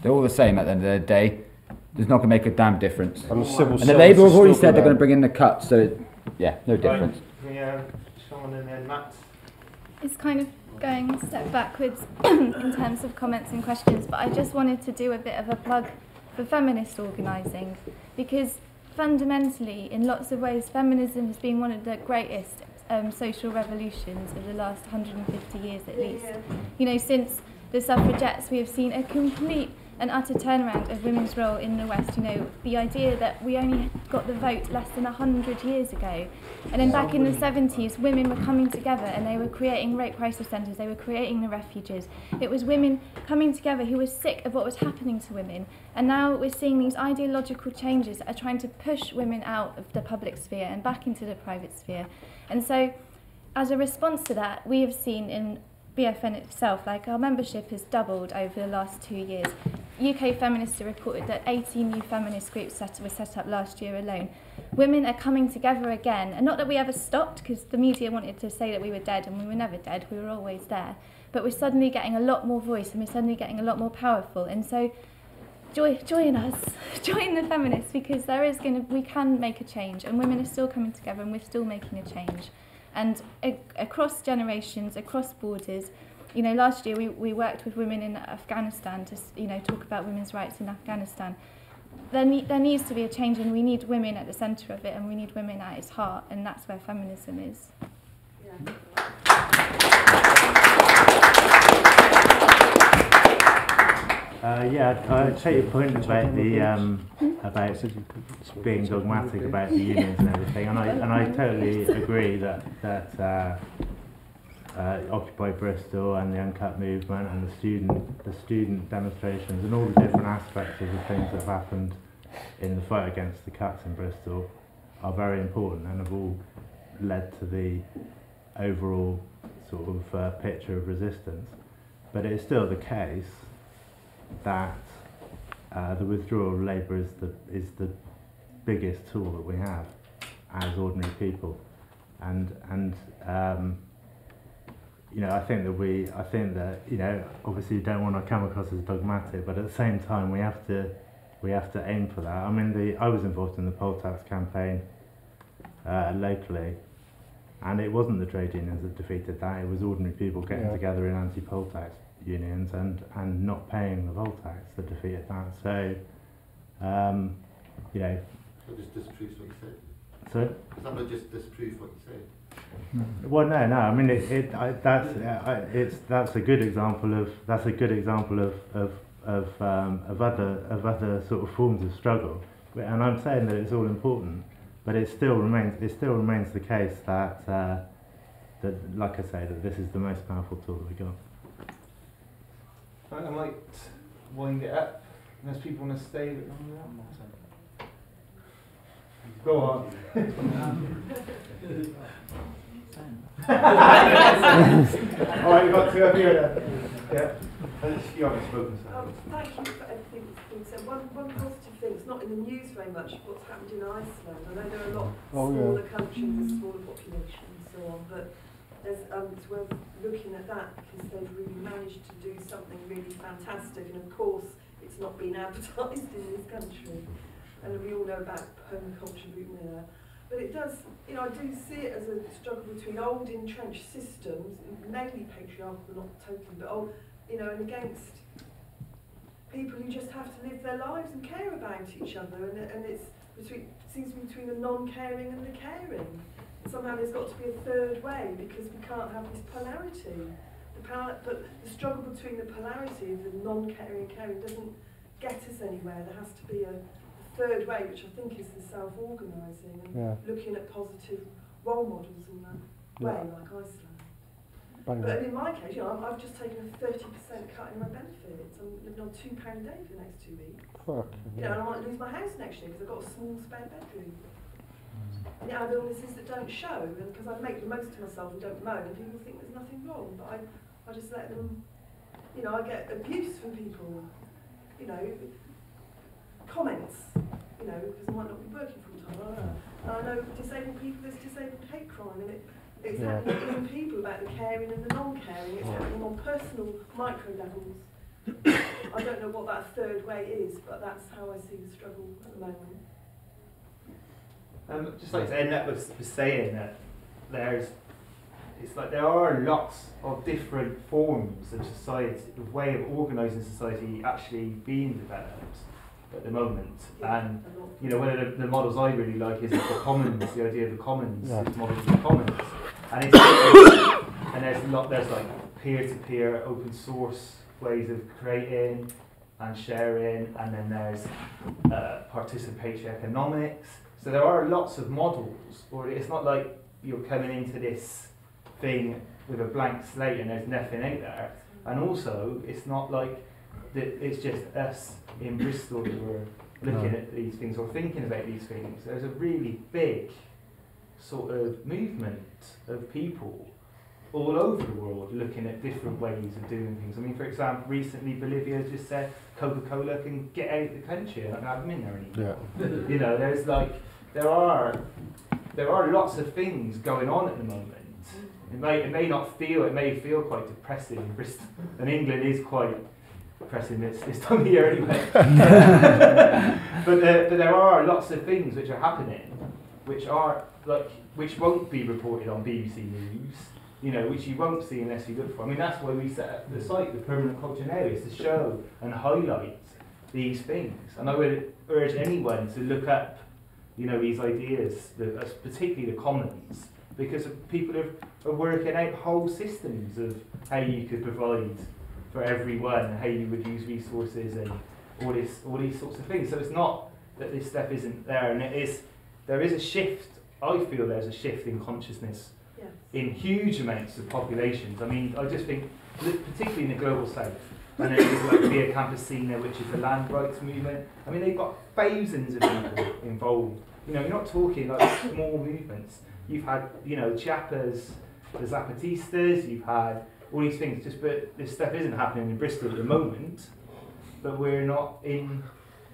Speaker 7: they're all the same at the end of the day. It's not going to make a damn difference.
Speaker 11: And
Speaker 7: the Labour have already said they're going to bring in the cuts, so yeah, no difference.
Speaker 1: Someone in there, Matt?
Speaker 5: It's kind of going a step backwards in terms of comments and questions, but I just wanted to do a bit of a plug for feminist organising, because fundamentally, in lots of ways, feminism has been one of the greatest social revolutions of the last 150 years at least. You know, since the suffragettes, we have seen a complete and utter turnaround of women's role in the West. You know, the idea that we only got the vote less than 100 years ago. And then back in the 70s, women were coming together and they were creating rape crisis centres, they were creating the refuges. It was women coming together who were sick of what was happening to women. And now we're seeing these ideological changes that are trying to push women out of the public sphere and back into the private sphere. And so, as a response to that, we have seen in BFN itself, like our membership has doubled over the last 2 years. UK Feminists have reported that 18 new feminist groups were set up last year alone. Women are coming together again, and not that we ever stopped, because the media wanted to say that we were dead, and we were never dead, we were always there. But we're suddenly getting a lot more voice, and we're suddenly getting a lot more powerful. And so, join us, join the feminists, because we can make a change, and women are still coming together, and we're still making a change. And across generations, across borders, you know, last year we worked with women in Afghanistan to, you know, talk about women's rights in Afghanistan. there needs to be a change, and we need women at the centre of it, and we need women at its heart, and that's where feminism is.
Speaker 2: I take your point about the about being dogmatic about the unions and everything, and I totally agree that Occupy Bristol and the Uncut movement and the student demonstrations and all the different aspects of the things that have happened in the fight against the cuts in Bristol are very important and have all led to the overall sort of picture of resistance. But it is still the case that the withdrawal of labour is the biggest tool that we have as ordinary people, and I think that obviously you don't want to come across as dogmatic, but at the same time we have to aim for that. I mean, I was involved in the poll tax campaign locally, and it wasn't the trade unions that defeated that. It was ordinary people getting together in anti-poll tax unions and not paying the poll tax that defeated that. So,
Speaker 22: That just disproves what you said.
Speaker 2: Sorry?
Speaker 22: Does that not just disprove what you said?
Speaker 2: Well, no. I mean, that's a good example of other sort of forms of struggle, and I'm saying that it's all important, but it still remains the case that like I say, that this is the most powerful tool that we got.
Speaker 1: I might wind it up unless people want to stay a bit longer. Go on. Alright, you've got two up here then. Yeah. You haven't spoken, so.
Speaker 8: Thank you for everything that's been said. One positive thing, it's not in the news very much, what's happened in Iceland. I know there are a lot smaller countries with smaller populations and so on, but there's, it's worth looking at that because they've really managed to do something really fantastic, and of course it's not been advertised in this country. And we all know about permaculture movement there. But it does, I do see it as a struggle between old entrenched systems, mainly patriarchal, but not totally, but old, and against people who just have to live their lives and care about each other, and it seems to be between the non-caring and the caring. And somehow there's got to be a third way because we can't have this polarity. But the struggle between the polarity of the non-caring and caring doesn't get us anywhere. There has to be a third way, which I think is the self-organising and looking at positive role models in that way, like Iceland. But in my case, I've just taken a 30% cut in my benefits. I'm living on £2 a day for the next 2 weeks. And I might lose my house next year because I've got a small spare bedroom. And I have illnesses that don't show, and because I make the most of myself and don't moan, and people think there's nothing wrong, but I just let them, I get abuse from people, comments, because I might not be working full time. And I know disabled people, there's disabled hate crime, and it's happening in people about the caring and the non-caring. It's happening on personal micro levels. I don't know what that third way is, but that's how I see the struggle at the moment.
Speaker 1: Just like to end up with saying that there are lots of different forms of society, of way of organising society actually being developed at the moment. And one of the models I really like is the commons, the idea of the commons, this model of the commons. And there's like peer-to-peer open source ways of creating and sharing, and then there's participatory economics. So there are lots of models, or it's not like you're coming into this thing with a blank slate and there's nothing out there. And also, it's not like it's just us in Bristol who are looking at these things or thinking about these things. There's a really big sort of movement of people all over the world looking at different ways of doing things. I mean, for example, recently Bolivia just said Coca-Cola can get out of the country and have them in there anymore. There's there are lots of things going on at the moment. It may feel quite depressing in Bristol, and England is quite depressing this time of year anyway. but there are lots of things which are happening, which won't be reported on BBC News, which you won't see unless you look for. I mean, that's why we set up the site, the Permanent Culture Now, is to show and highlight these things. And I would urge anyone to look up, you know, these ideas, particularly the commons, because people are working out whole systems of how you could provide for everyone, and how you would use resources, and all these sorts of things. So it's not that this stuff isn't there, and there is a shift. I feel there's a shift in consciousness in huge amounts of populations. I mean, I just think, particularly in the global south, and then there's like Via Campesina, which is the land rights movement. I mean, they've got thousands of people involved. You know, you're not talking like small movements. You've had, you know, Chiapas, the Zapatistas, you've had all these things, but this stuff isn't happening in Bristol at the moment, but we're not in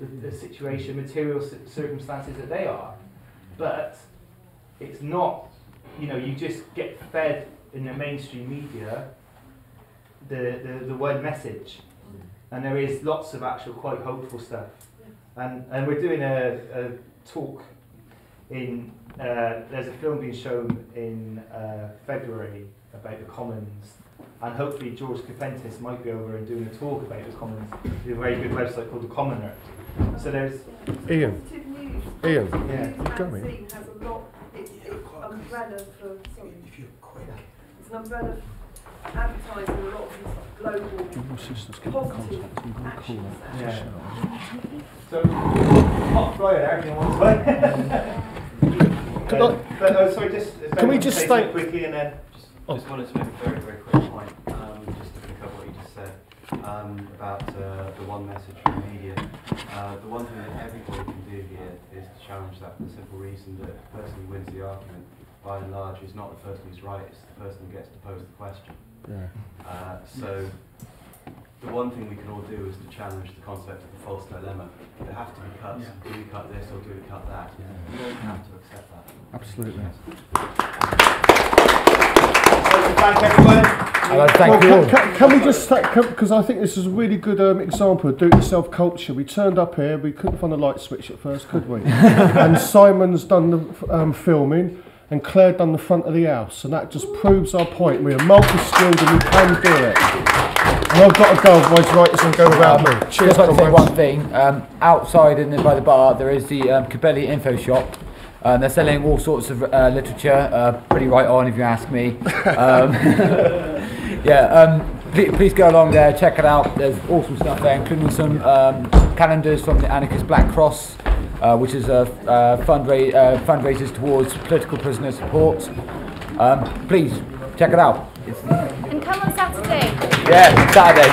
Speaker 1: the situation, material circumstances that they are. But it's not, you know, you just get fed in the mainstream media the word message, and there is lots of actual quite hopeful stuff. And we're doing a talk in, there's a film being shown in February about the commons, and hopefully George Capentis might be over and doing a talk about the commons. There's a very good website called The Commoner. So there's
Speaker 6: Ian.
Speaker 8: Yeah.
Speaker 6: Going.
Speaker 8: Has a lot. It's umbrella for. Sorry. If you're quick. It's an umbrella advertising a lot of these global positive actions.
Speaker 1: Yeah. So hot flyer there, everything wants one. Sorry, just
Speaker 6: can we just stay
Speaker 1: quickly and then.
Speaker 12: Just wanted to make a very, very quick point, just to pick up what you just said about the one message from the media. The one thing that everybody can do here is to challenge that for the simple reason that the person who wins the argument, by and large, is not the person who's right, it's the person who gets to pose the question.
Speaker 6: Yeah.
Speaker 12: So the one thing we can all do is to challenge the concept of the false dilemma. There have to be cuts. Yeah. Do we cut this or do we cut that? Yeah. We don't have to accept that.
Speaker 6: Absolutely.
Speaker 1: Thank everyone.
Speaker 6: Thank you all. Can we just, because I think this is a really good example of do-it-yourself culture. We turned up here, we couldn't find a light switch at first, could we? And Simon's done the filming, and Claire done the front of the house, and that just proves our point. We are multi-skilled and we can do it. And I've got to go, otherwise writers will go around me. Cheers,
Speaker 7: just like to say one thing. Outside by the bar, there is the Cabelli Info Shop. They're selling all sorts of literature, pretty right on if you ask me. Please go along there, check it out. There's awesome stuff there, including some calendars from the Anarchist Black Cross, which is fundraisers towards political prisoner support. Please check it out.
Speaker 5: And come on Saturday.
Speaker 7: Yeah, Saturday.